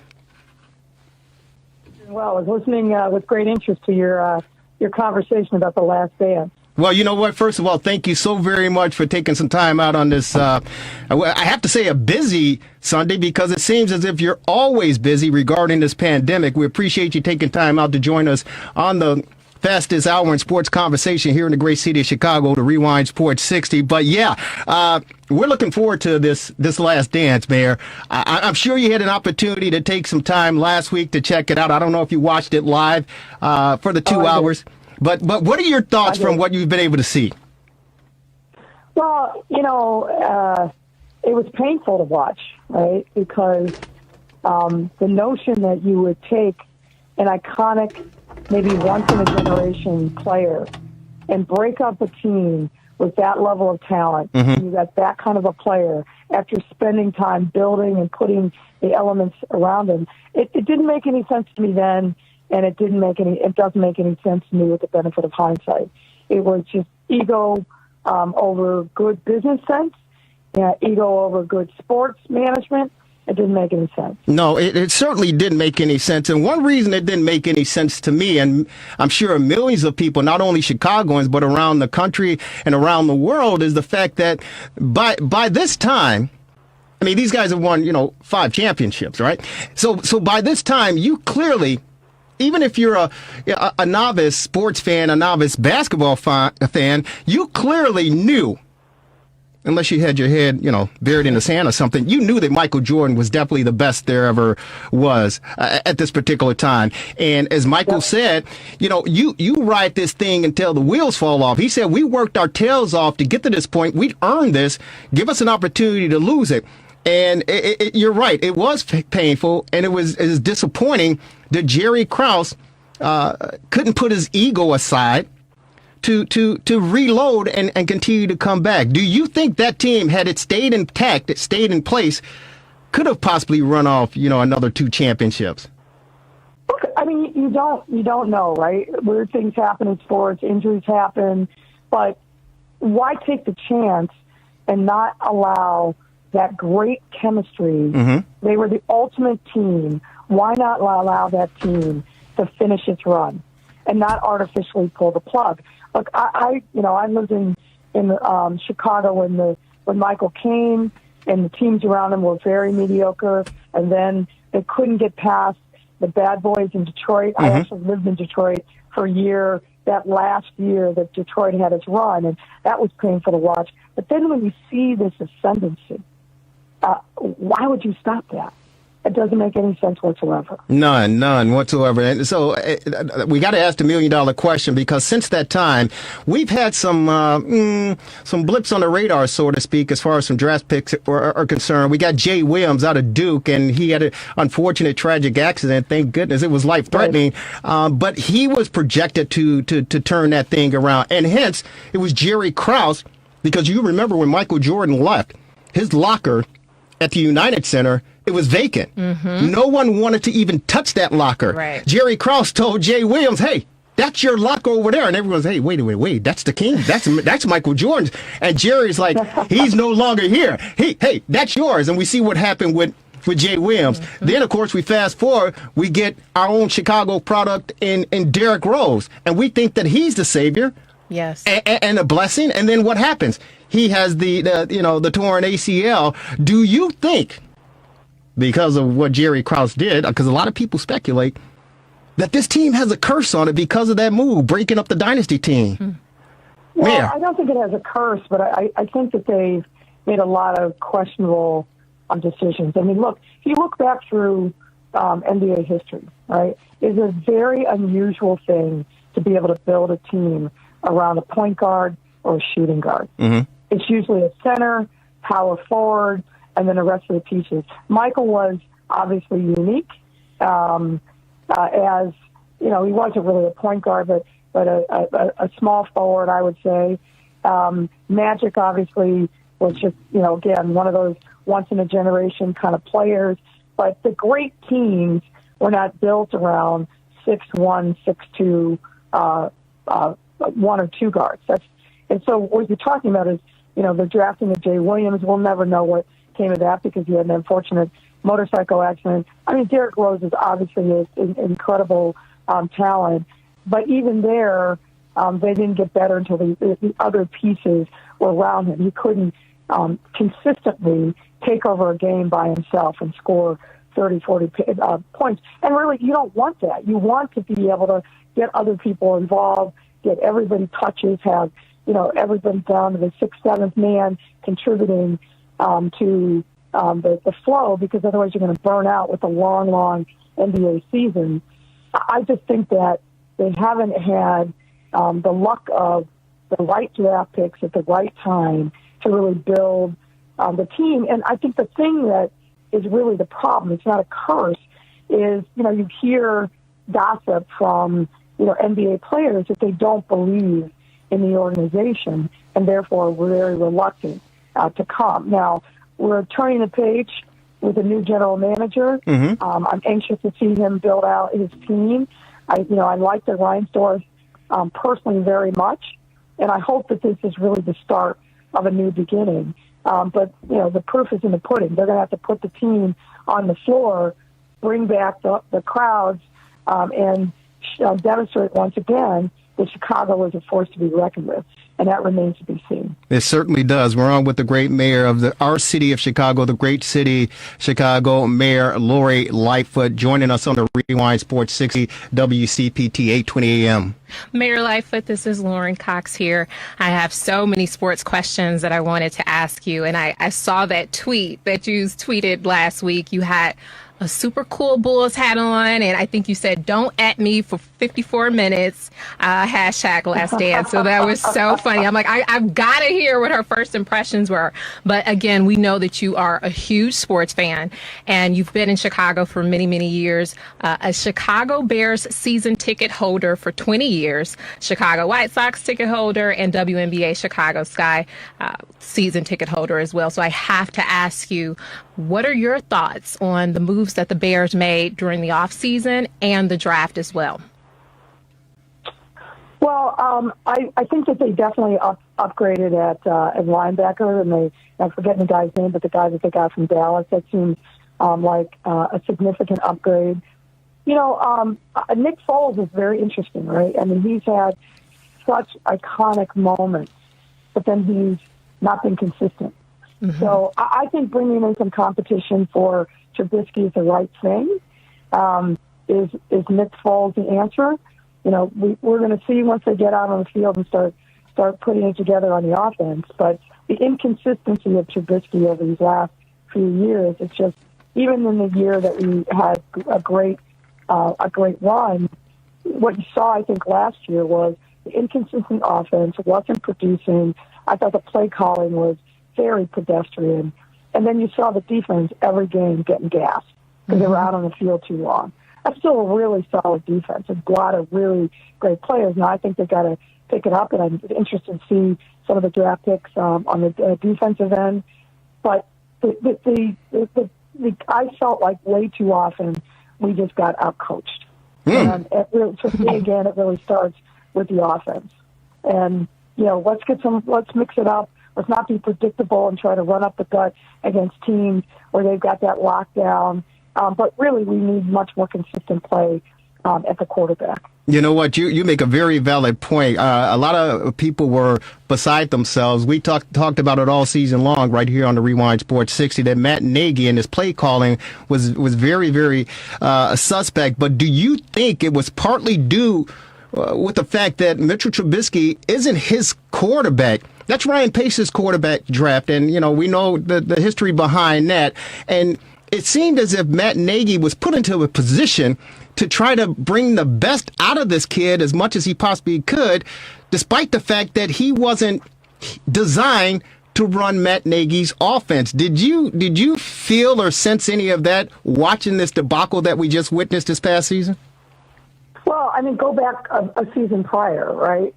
Well, I was listening with great interest to your conversation about The Last Dance. Well, you know what? First of all, thank you so very much for taking some time out on this, I have to say, a busy Sunday, because it seems as if you're always busy regarding this pandemic. We appreciate you taking time out to join us on the fastest hour in sports conversation here in the great city of Chicago, the Rewind Sports 60. But yeah, we're looking forward to this Last Dance, Mayor. I'm sure you had an opportunity to take some time last week to check it out. I don't know if you watched it live for the 2 hours. But what are your thoughts from what you've been able to see? Well, it was painful to watch, right? Because the notion that you would take an iconic, maybe once-in-a-generation player and break up a team with that level of talent, and you got that kind of a player after spending time building and putting the elements around him, it didn't make any sense to me then. And it doesn't make any sense to me with the benefit of hindsight. It was just ego over good business sense, ego over good sports management. It didn't make any sense. No, it certainly didn't make any sense. And one reason it didn't make any sense to me, and I'm sure millions of people, not only Chicagoans, but around the country and around the world, is the fact that by this time, I mean, these guys have won, 5 championships, right? So by this time, you clearly, even if you're a novice sports fan, a novice basketball fan, you clearly knew, unless you had your head, buried in the sand or something, you knew that Michael Jordan was definitely the best there ever was at this particular time. And as Michael said, you ride this thing until the wheels fall off. He said, we worked our tails off to get to this point. We'd earned this. Give us an opportunity to lose it. And you're right. It was painful, and it was disappointing that Jerry Krause couldn't put his ego aside to reload and continue to come back. Do you think that team, had it stayed intact, it stayed in place, could have possibly run off, another 2 championships? I mean, you don't know, right? Weird things happen in sports, injuries happen, but why take the chance and not allow that great chemistry? They were the ultimate team. Why not allow that team to finish its run and not artificially pull the plug? Look, I lived in Chicago when Michael came, and the teams around him were very mediocre, and then they couldn't get past the bad boys in Detroit. I actually lived in Detroit for a year, that last year that Detroit had its run, and that was painful to watch. But then when you see this ascendancy, why would you stop that? It doesn't make any sense whatsoever. None whatsoever. And so we got to ask the $1 million question, because since that time, we've had some blips on the radar, so to speak, as far as some draft picks are concerned. We got Jay Williams out of Duke, and he had an unfortunate, tragic accident. Thank goodness. It was life-threatening. Right. But he was projected to turn that thing around. And hence, it was Jerry Krause, because you remember when Michael Jordan left, his locker at the United Center, it was vacant. No one wanted to even touch that locker. Right. Jerry Krause told Jay Williams, hey, that's your locker over there. And everyone's, hey, wait, that's the king. That's Michael Jordan's. And Jerry's like, he's no longer here. Hey, that's yours. And we see what happened with Jay Williams. Then, of course, we fast forward, we get our own Chicago product in Derrick Rose. And we think that he's the savior. Yes. And a blessing. And then what happens? He has the torn ACL. Do you think, because of what Jerry Krause did, because a lot of people speculate, that this team has a curse on it because of that move, breaking up the dynasty team? Well, I don't think it has a curse, but I think that made a lot of questionable decisions. I mean, look, if you look back through NBA history, right, it's a very unusual thing to be able to build a team around a point guard or a shooting guard. Mm-hmm. It's usually a center, power forward, and then the rest of the pieces. Michael was obviously unique, as he wasn't really a point guard, but a small forward, I would say. Magic obviously was just, again, one of those once-in-a-generation kind of players. But the great teams were not built around 6'1", 6'2", 1 or 2 guards. And so what you're talking about is, the drafting of Jay Williams. We'll never know what came of that because he had an unfortunate motorcycle accident. I mean, Derrick Rose is obviously an incredible talent, but even there, they didn't get better until the other pieces were around him. He couldn't consistently take over a game by himself and score 30, 40 points. And really, you don't want that. You want to be able to get other people involved, get everybody touches, have everybody down to the 6th, 7th man contributing to the flow, because otherwise you're going to burn out with a long NBA season. I just think that they haven't had the luck of the right draft picks at the right time to really build the team. And I think the thing that is really the problem, it's not a curse, is, you hear gossip from, NBA players that they don't believe in the organization and therefore we're very reluctant to come. Now, we're turning the page with a new general manager. Mm-hmm. I'm anxious to see him build out his team. I like the Reinsdorf personally very much, and I hope that this is really the start of a new beginning. But the proof is in the pudding. They're going to have to put the team on the floor, bring back the crowds, and demonstrate once again that Chicago is a force to be reckoned with, and that remains to be seen. It certainly does. We're on with the great mayor of our city of Chicago, the great city, Chicago, Mayor Lori Lightfoot, joining us on the Rewind Sports 60 WCPT 820 AM. Mayor Lightfoot, this is Lauren Cox here. I have so many sports questions that I wanted to ask you, and I saw that tweet that you tweeted last week. You had a super cool Bulls hat on, and I think you said, "Don't at me for 54 minutes, hashtag Last Dance." So that was so funny. I'm like, I've got to hear what her first impressions were. But again, we know that you are a huge sports fan, and you've been in Chicago for many, many years, a Chicago Bears season ticket holder for 20 years, Chicago White Sox ticket holder, and WNBA Chicago Sky season ticket holder as well. So I have to ask you, what are your thoughts on the moves that the Bears made during the offseason and the draft as well? Well, I think that they definitely upgraded at linebacker, and I'm forgetting the guy's name, but the guy that they got from Dallas, that seems like a significant upgrade. Nick Foles is very interesting, right? I mean, he's had such iconic moments, but then he's not been consistent. Mm-hmm. So I think bringing in some competition for Trubisky is the right thing. Is Nick Foles the answer? We're going to see once they get out on the field and start putting it together on the offense. But the inconsistency of Trubisky over these last few years, it's just, even in the year that we had a great run, what you saw, I think, last year was the inconsistent offense wasn't producing. I thought the play calling was very pedestrian. And then you saw the defense every game getting gassed because they were out on the field too long. That's still a really solid defense. A lot of really great players. Now, I think they've got to pick it up, and I'm interested to see some of the draft picks on the defensive end. But I felt like way too often we just got outcoached. And for me, again, it really starts with the offense. And, let's mix it up. Let's not be predictable and try to run up the gut against teams where they've got that lockdown. But really, we need much more consistent play at the quarterback. You know what? You make a very valid point. A lot of people were beside themselves. We talked about it all season long right here on the Rewind Sports 60 that Matt Nagy and his play calling was very, very suspect. But do you think it was partly due with the fact that Mitchell Trubisky isn't his quarterback? That's Ryan Pace's quarterback draft, and we know the history behind that. And it seemed as if Matt Nagy was put into a position to try to bring the best out of this kid as much as he possibly could, despite the fact that he wasn't designed to run Matt Nagy's offense. Did you feel or sense any of that watching this debacle that we just witnessed this past season? Well, go back a season prior, right?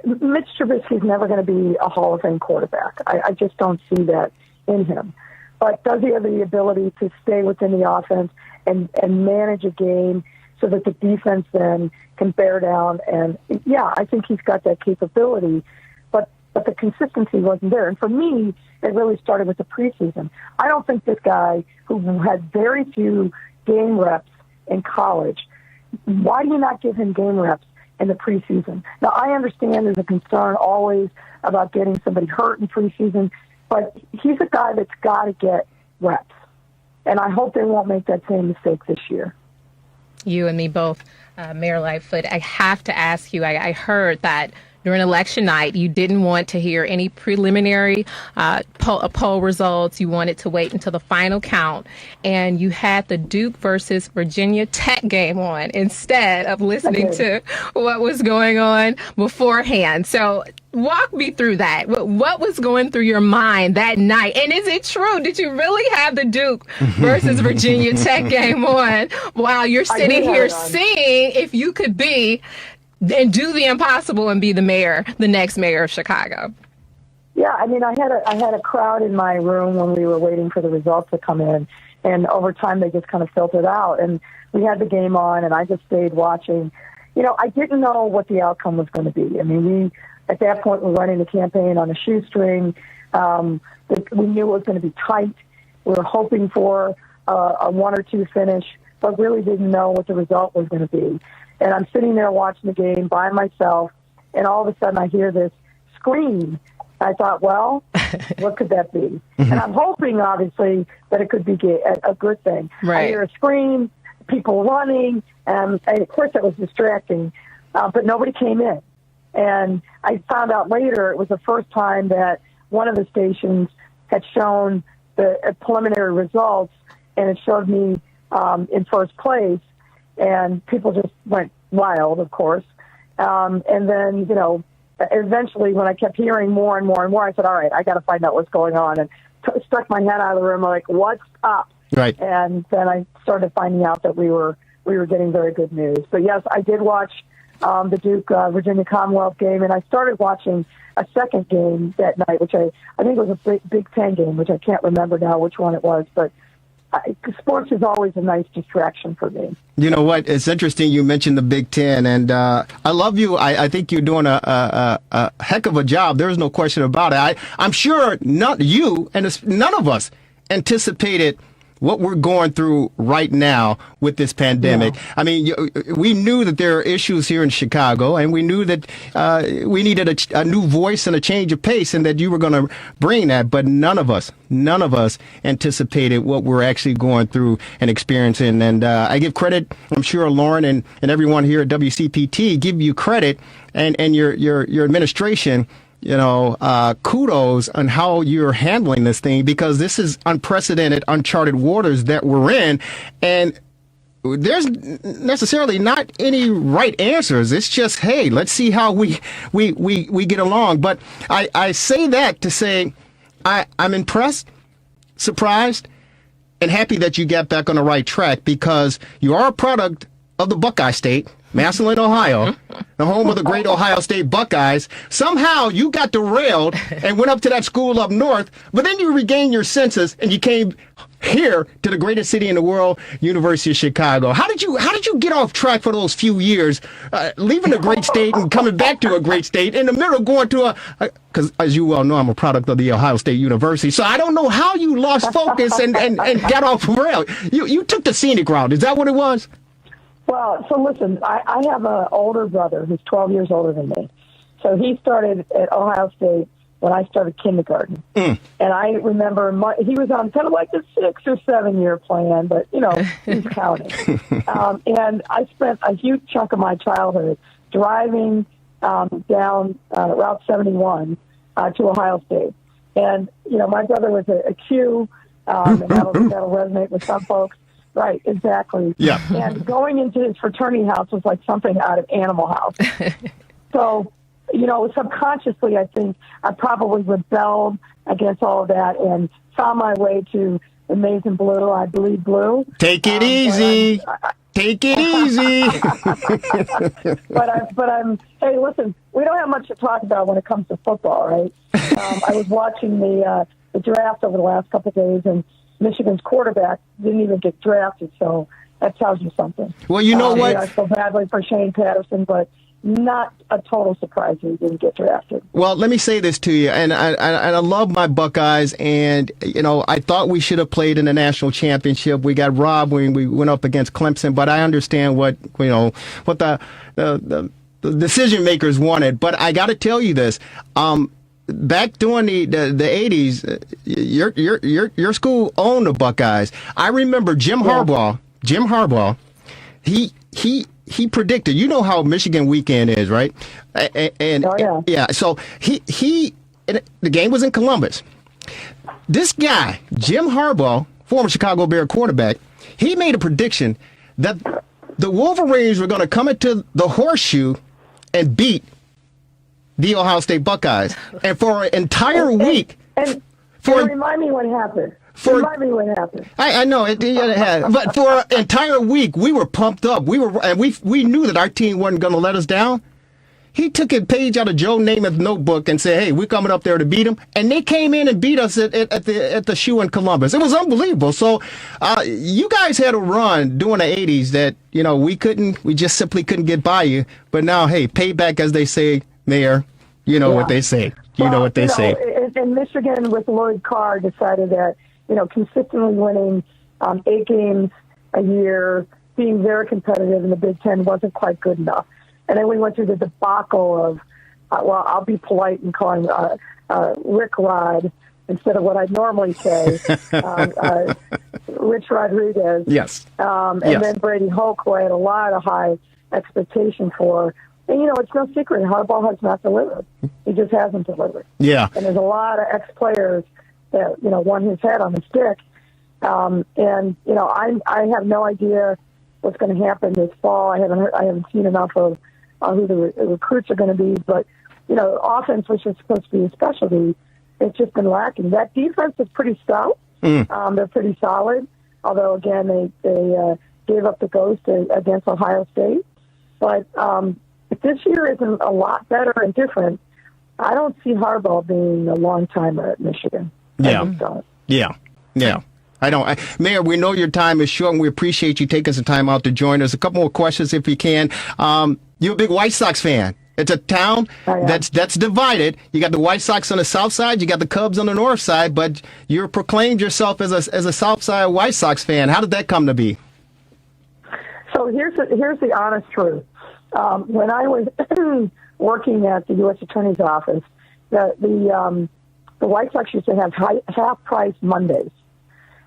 Mitch Trubisky's never going to be a Hall of Fame quarterback. I just don't see that in him. But does he have the ability to stay within the offense and manage a game so that the defense then can bear down? And, yeah, I think he's got that capability. But the consistency wasn't there. And for me, it really started with the preseason. I don't think this guy, who had very few game reps in college, why do you not give him game reps in the preseason? Now, I understand there's a concern always about getting somebody hurt in preseason, but he's a guy that's got to get reps. And I hope they won't make that same mistake this year. You and me both, Mayor Lightfoot. I have to ask you, I heard that during election night, you didn't want to hear any preliminary poll results. You wanted to wait until the final count. And you had the Duke versus Virginia Tech game on instead of listening to what was going on beforehand. So walk me through that. What was going through your mind that night? And is it true? Did you really have the Duke versus Virginia Tech game on while you're sitting here seeing if you could be and do the impossible and be the next mayor of Chicago? Yeah, I had a crowd in my room when we were waiting for the results to come in, and over time they just kind of filtered out. And we had the game on, and I just stayed watching. I didn't know what the outcome was going to be. We at that point were running the campaign on a shoestring. We knew it was going to be tight. We were hoping for a 1 or 2 finish, but really didn't know what the result was going to be. And I'm sitting there watching the game by myself, and all of a sudden I hear this scream. I thought, well, what could that be? And I'm hoping, obviously, that it could be a good thing. Right. I hear a scream, people running, and of course that was distracting, but nobody came in. And I found out later it was the first time that one of the stations had shown the preliminary results, and it showed me in first place. And people just went wild, of course. And then, eventually when I kept hearing more and more and more, I said, all right, I got to find out what's going on. And stuck my head out of the room, like, what's up? Right. And then I started finding out that we were getting very good news. But, yes, I did watch the Duke Virginia Commonwealth game, and I started watching a second game that night, which I think was a Big Ten game, which I can't remember now which one it was. But sports is always a nice distraction for me. You know what? It's interesting you mentioned the Big Ten, and I love you. I think you're doing a heck of a job. There's no question about it. I'm sure not you and none of us anticipated what we're going through right now with this pandemic. Yeah. We knew that there are issues here in Chicago, and we knew that we needed a new voice and a change of pace, and that you were going to bring that. But none of us anticipated what we're actually going through and experiencing. And I give credit, I'm sure Lauren and everyone here at WCPT give you credit, and your administration. Kudos on how you're handling this thing, because this is unprecedented, uncharted waters that we're in. And there's necessarily not any right answers. It's just, hey, let's see how we get along. But I say that to say I'm impressed, surprised, and happy that you got back on the right track, because you are a product of the Buckeye State, Massillon, Ohio, the home of the great Ohio State Buckeyes. Somehow you got derailed and went up to that school up north, but then you regained your senses and you came here to the greatest city in the world, University of Chicago. How did you get off track for those few years, leaving a great state and coming back to a great state, in the middle going to because as you well know, I'm a product of the Ohio State University, so I don't know how you lost focus and got off the rail. You took the scenic route. Is that what it was? Well, so listen, I have an older brother who's 12 years older than me. So he started at Ohio State when I started kindergarten. And I remember he was on kind of like the 6 or 7 year plan, but, he's counting. And I spent a huge chunk of my childhood driving down Route 71 to Ohio State. And, my brother was a Q, and that'll resonate with some folks. Right, exactly. Yeah. And going into his fraternity house was like something out of Animal House. So, subconsciously, I think I probably rebelled against all of that and found my way to Amazing Blue. I bleed blue. Take it easy. Take it easy. But I'm. Hey, listen, we don't have much to talk about when it comes to football, right? I was watching the draft over the last couple of days, and Michigan's quarterback didn't even get drafted, so that tells you something. Well, you know what? I feel badly for Shane Patterson, but not a total surprise he didn't get drafted. Well, let me say this to you, and I love my Buckeyes, and I thought we should have played in the national championship. We got robbed when we went up against Clemson, but I understand what the decision makers wanted. But I got to tell you this. Back during the 80s, your school owned the Buckeyes. I remember Jim Harbaugh. He predicted. You know how Michigan weekend is, right? And so the game was in Columbus. This guy, Jim Harbaugh, former Chicago Bear quarterback, he made a prediction that the Wolverines were going to come into the Horseshoe and beat the Ohio State Buckeyes. And for an entire week. And remind me what happened. I know it had, but for an entire week we were pumped up. We knew that our team wasn't going to let us down. He took a page out of Joe Namath's notebook and said, "Hey, we're coming up there to beat them," and they came in and beat us at the shoe in Columbus. It was unbelievable. So, you guys had a run during the '80s that we just simply couldn't get by you. But now, hey, payback, as they say, Mayor. You know what they say. And Michigan with Lloyd Carr decided that consistently winning 8 games a year, being very competitive in the Big Ten wasn't quite good enough. And then we went through the debacle of, I'll be polite and call him Rick Rod instead of what I'd normally say, Rich Rodriguez. Yes. And then Brady Hoke, who I had a lot of high expectation for. And, it's no secret. Harbaugh has not delivered. He just hasn't delivered. Yeah. And there's a lot of ex-players that, won his head on the stick. I have no idea what's going to happen this fall. I haven't seen enough of who the recruits are going to be. But, offense, which is supposed to be a specialty, it's just been lacking. That defense is pretty stout. They're pretty solid. Although, again, they gave up the ghost against Ohio State. But if this year isn't a lot better and different, I don't see Harbaugh being a long-timer at Michigan. Yeah. I just don't. Yeah. I don't. Mayor, we know your time is short, and we appreciate you taking some time out to join us. A couple more questions, if you can. You're a big White Sox fan. It's a town that's divided. You got the White Sox on the south side, you got the Cubs on the north side, but you proclaimed yourself as a South Side White Sox fan. How did that come to be? So here's the honest truth. When I was working at the U.S. Attorney's Office, the White Sox used to have half-price Mondays,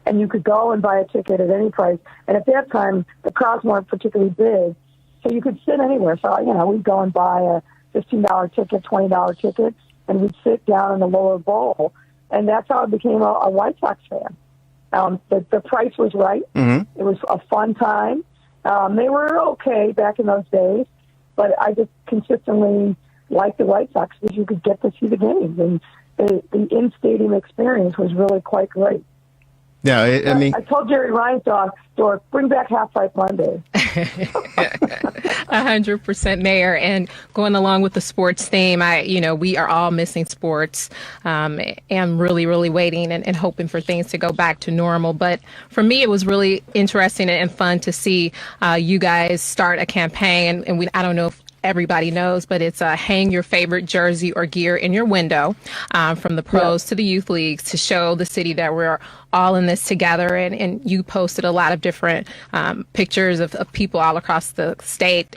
and you could go and buy a ticket at any price. And at that time, the crowds weren't particularly big, so you could sit anywhere. So we'd go and buy a $15 ticket, $20 ticket, and we'd sit down in the lower bowl, and that's how I became a White Sox fan. The price was right. Mm-hmm. It was a fun time. They were okay back in those days, but I just consistently liked the White Sox because you could get to see the games, and the in-stadium experience was really quite great. Yeah, I told Jerry Riles, bring back half-price Monday. 100%, Mayor. And going along with the sports theme, we are all missing sports and really, really waiting and hoping for things to go back to normal. But for me, it was really interesting and fun to see you guys start a campaign. And I don't know if everybody knows, but it's hang your favorite jersey or gear in your window, from the pros to the youth leagues, to show the city that we're all in this together. And you posted a lot of different pictures of people all across the state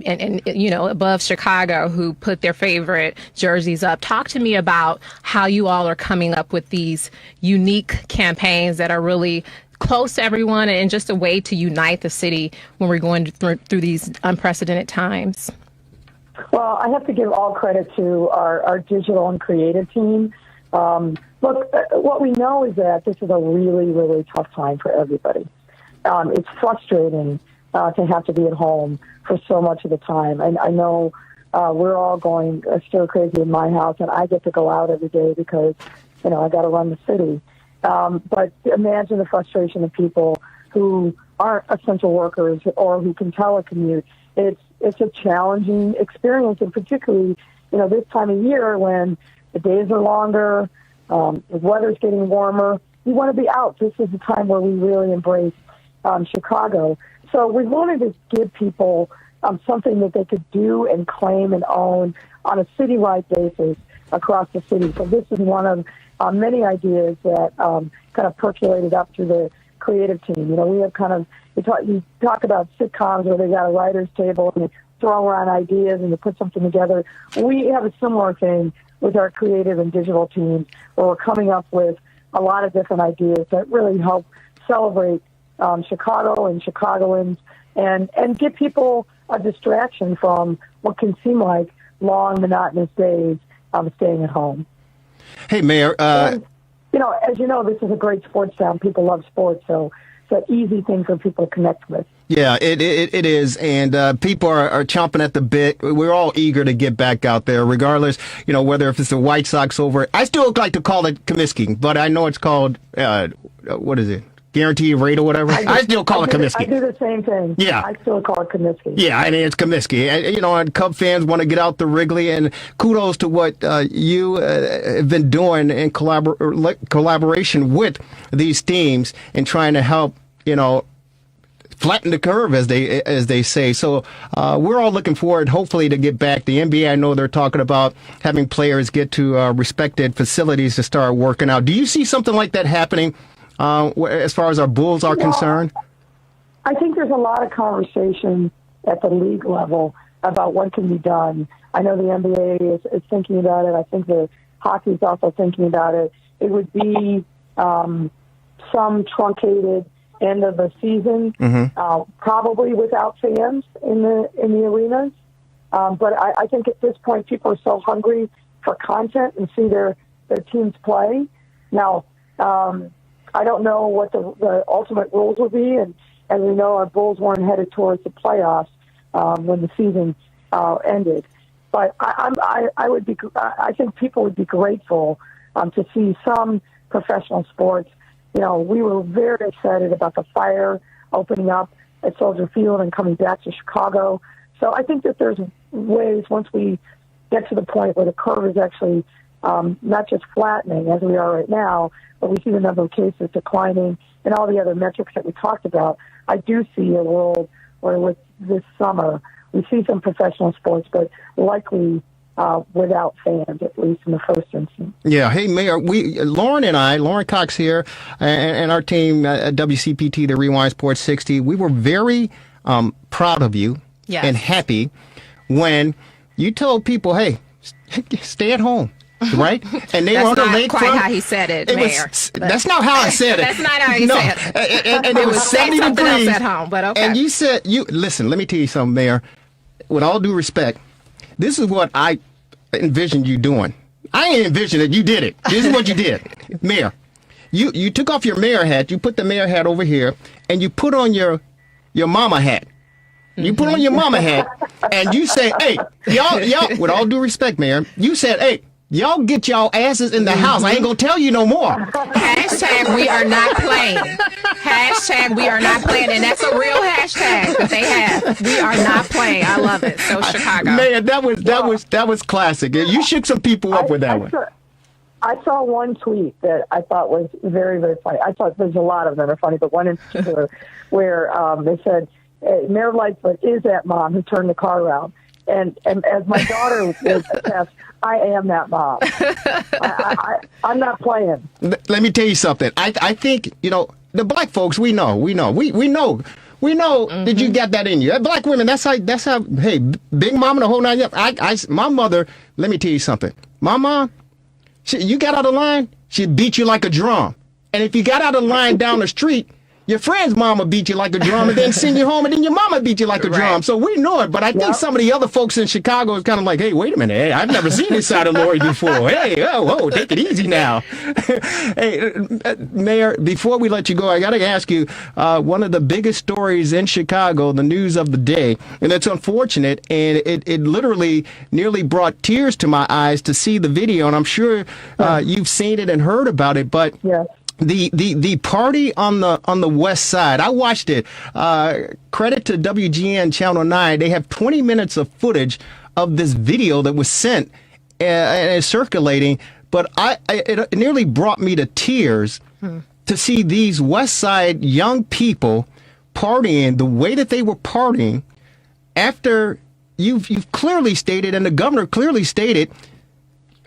and above Chicago who put their favorite jerseys up. Talk to me about how you all are coming up with these unique campaigns that are really close to everyone and just a way to unite the city when we're going through these unprecedented times. Well, I have to give all credit to our digital and creative team. Look, what we know is that this is a really, really tough time for everybody. It's frustrating to have to be at home for so much of the time. And I know we're all going stir crazy in my house, and I get to go out every day because, I got to run the city. But imagine the frustration of people who aren't essential workers or who can telecommute. It's a challenging experience, and particularly, this time of year when the days are longer, the weather's getting warmer. We want to be out. This is the time where we really embrace Chicago. So we wanted to give people something that they could do and claim and own on a citywide basis across the city. So this is one of many ideas that kind of percolated up through the creative team. We have you talk about sitcoms where they got a writer's table and they throw around ideas and they put something together. We have a similar thing with our creative and digital teams where we're coming up with a lot of different ideas that really help celebrate Chicago and Chicagoans and give people a distraction from what can seem like long, monotonous days staying at home. Hey, Mayor. As you know, this is a great sports town. People love sports, so it's an easy thing for people to connect with. Yeah, it is, and people are chomping at the bit. We're all eager to get back out there, regardless, whether if it's the White Sox over. I still like to call it Comiskey, but I know it's called, what is it? Guaranteed rate or whatever. I still call it Comiskey. I do the same thing. Yeah. I still call it Comiskey. Yeah, I mean, it's Comiskey. And Cub fans want to get out the Wrigley, and kudos to what you have been doing in collaboration with these teams and trying to help, flatten the curve, as they say. So we're all looking forward, hopefully, to get back. The NBA, I know they're talking about having players get to respected facilities to start working out. Do you see something like that happening as far as our Bulls are concerned? I think there's a lot of conversation at the league level about what can be done. I know the NBA is thinking about it. I think the hockey is also thinking about it. It would be some truncated end of the season, probably without fans in the arenas. But I think at this point, people are so hungry for content and see their teams play. Now, I don't know what the ultimate rules will be, and as we know, our Bulls weren't headed towards the playoffs when the season ended. But I think people would be grateful to see some professional sports. We were very excited about the Fire opening up at Soldier Field and coming back to Chicago. So I think that there's ways, once we get to the point where the curve is actually not just flattening as we are right now, but we see the number of cases declining and all the other metrics that we talked about. I do see a world where with this summer we see some professional sports, but likely without fans, at least in the first instance. Yeah. Hey, Mayor, Lauren Cox here, and our team at WCPT, the Rewind Sports 60, we were very proud of you and happy when you told people, hey, stay at home. Right? And they were on the lakefront. That's not quite how he said it, Mayor. That's not how I said it. That's not how he said it. And it was 70 degrees. Else at home, but okay. And you said, listen, let me tell you something, Mayor. With all due respect, this is what I envisioned you doing. I ain't envisioned it. You did it. This is what you did. Mayor, you took off your mayor hat. You put the mayor hat over here, and you put on your mama hat. You put on your mama hat, and you say, hey, y'all, with all due respect, Mayor, you said, hey, y'all get y'all asses in the house. I ain't gonna tell you no more. Hashtag we are not playing. Hashtag we are not playing. And that's a real hashtag that they have. We are not playing. I love it. So Chicago. Man, that was classic. You shook some people up with that one. I saw one tweet that I thought was very, very funny. I thought there's a lot of them are funny, but one in particular where they said, Mayor Lightfoot is that mom who turned the car around. And as my daughter was asked, I am that mom. I'm not playing. Let me tell you something. I think, the black folks, we know that you got that in you. Black women, that's how, hey, Big Mama, the whole nine yards. My mother, let me tell you something. My mom, you got out of line, she'd beat you like a drum. And if you got out of line down the street, Your friend's mama beat you like a drum and then send you home, and then your mama beat you like a drum. So we know it. But I think some of the other folks in Chicago is kind of like, hey, wait a minute. Hey, I've never seen this side of Lori before. Hey, whoa, take it easy now. Hey, Mayor, before we let you go, I got to ask you, one of the biggest stories in Chicago, the news of the day, and it's unfortunate, and it literally nearly brought tears to my eyes to see the video, and I'm sure you've seen it and heard about it, but the party on the west side, I watched it. Credit to WGN Channel 9. They have 20 minutes of footage of this video that was sent and is circulating. But it nearly brought me to tears to see these west side young people partying the way that they were partying after you've clearly stated, and the governor clearly stated,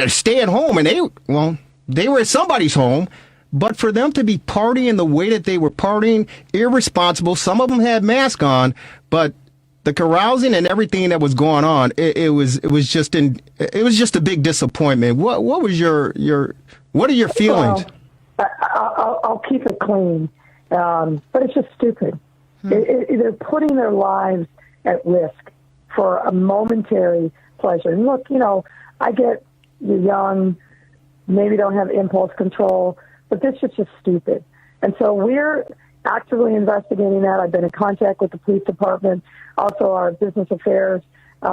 stay at home. And they were at somebody's home. But for them to be partying the way that they were partying, irresponsible, some of them had masks on, but the carousing and everything that was going on, it was just a big disappointment. What are your feelings? Well, I'll keep it clean, but it's just stupid. They're putting their lives at risk for a momentary pleasure. And look, I get you're young, maybe don't have impulse control. But this is just stupid. And so we're actively investigating that. I've been in contact with the police department, also our business affairs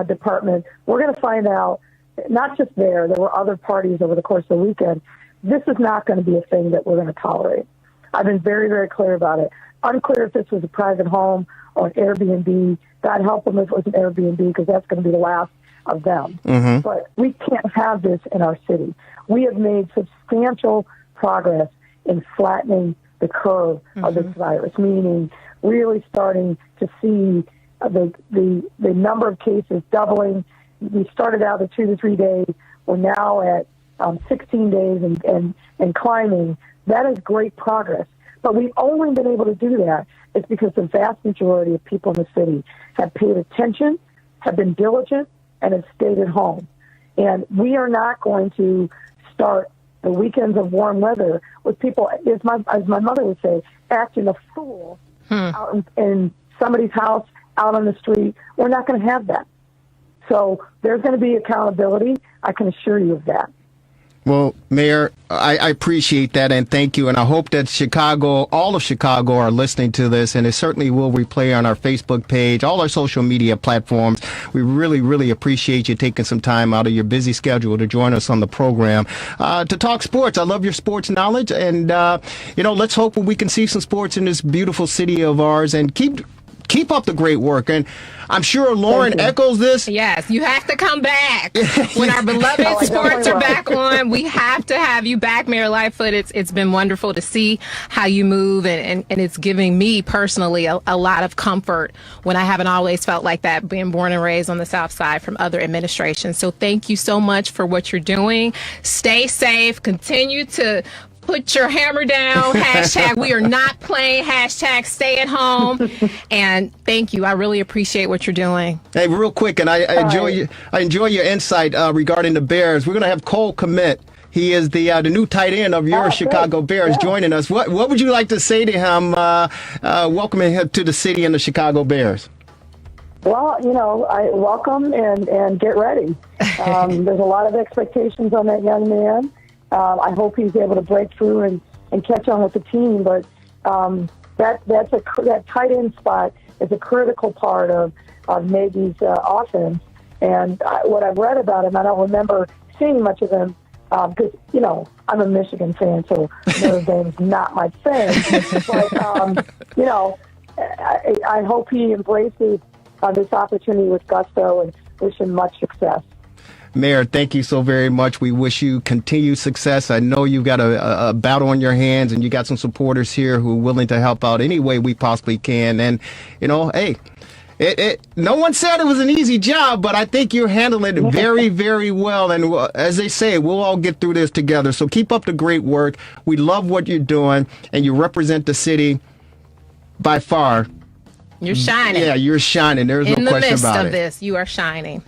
department. We're going to find out, not just there were other parties over the course of the weekend. This is not going to be a thing that we're going to tolerate. I've been very, very clear about it. Unclear if this was a private home or an Airbnb. God help them if it was an Airbnb, because that's going to be the last of them. But we can't have this in our city. We have made substantial progress in flattening the curve of this virus, meaning really starting to see the number of cases doubling. We started out at 2 to 3 days. We're now at 16 days and climbing. That is great progress. But we've only been able to do that is because the vast majority of people in the city have paid attention, have been diligent, and have stayed at home. And we are not going to start the weekends of warm weather with people, as my mother would say, acting a fool out in somebody's house, out on the street. We're not going to have that. So there's going to be accountability. I can assure you of that. Well, Mayor, I appreciate that, and thank you. And I hope that all of Chicago are listening to this, and it certainly will replay on our Facebook page, all our social media platforms. We really, really appreciate you taking some time out of your busy schedule to join us on the program to talk sports. I love your sports knowledge, and, let's hope we can see some sports in this beautiful city of ours, and keep up the great work. And I'm sure Lauren echoes this. Yes, you have to come back. When our beloved sports are back on, we have to have you back, Mayor Lightfoot. It's been wonderful to see how you move, and it's giving me personally a lot of comfort when I haven't always felt like that, being born and raised on the South Side from other administrations. So thank you so much for what you're doing. Stay safe. Continue to put your hammer down. Hashtag we are not playing. Hashtag stay at home. And thank you. I really appreciate what you're doing. Hey, real quick, and I enjoy your insight regarding the Bears. We're going to have Cole Kmet. He is the new tight end of your Chicago Bears joining us. What would you like to say to him, welcoming him to the city and the Chicago Bears? Well, I welcome and get ready. There's a lot of expectations on that young man. I hope he's able to break through and catch on with the team. But that tight end spot is a critical part of Nagy's offense. And what I've read about him, I don't remember seeing much of him because, I'm a Michigan fan, so Notre Dame's not my thing. But, I hope he embraces this opportunity with gusto and wish him much success. Mayor, thank you so very much. We wish you continued success. I know you've got a battle on your hands, and you got some supporters here who are willing to help out any way we possibly can. And, hey, no one said it was an easy job, but I think you're handling it very, very well. And as they say, we'll all get through this together. So keep up the great work. We love what you're doing, and you represent the city by far. You're shining. Yeah, you're shining. There's no question about it. In the midst of this, you are shining.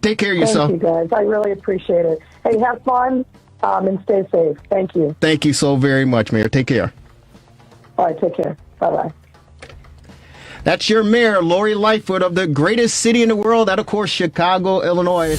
Take care of yourself. Thank you, guys. I really appreciate it. Hey, have fun and stay safe. Thank you. Thank you so very much, Mayor. Take care. All right, take care. Bye-bye. That's your mayor, Lori Lightfoot, of the greatest city in the world, that, of course, Chicago, Illinois.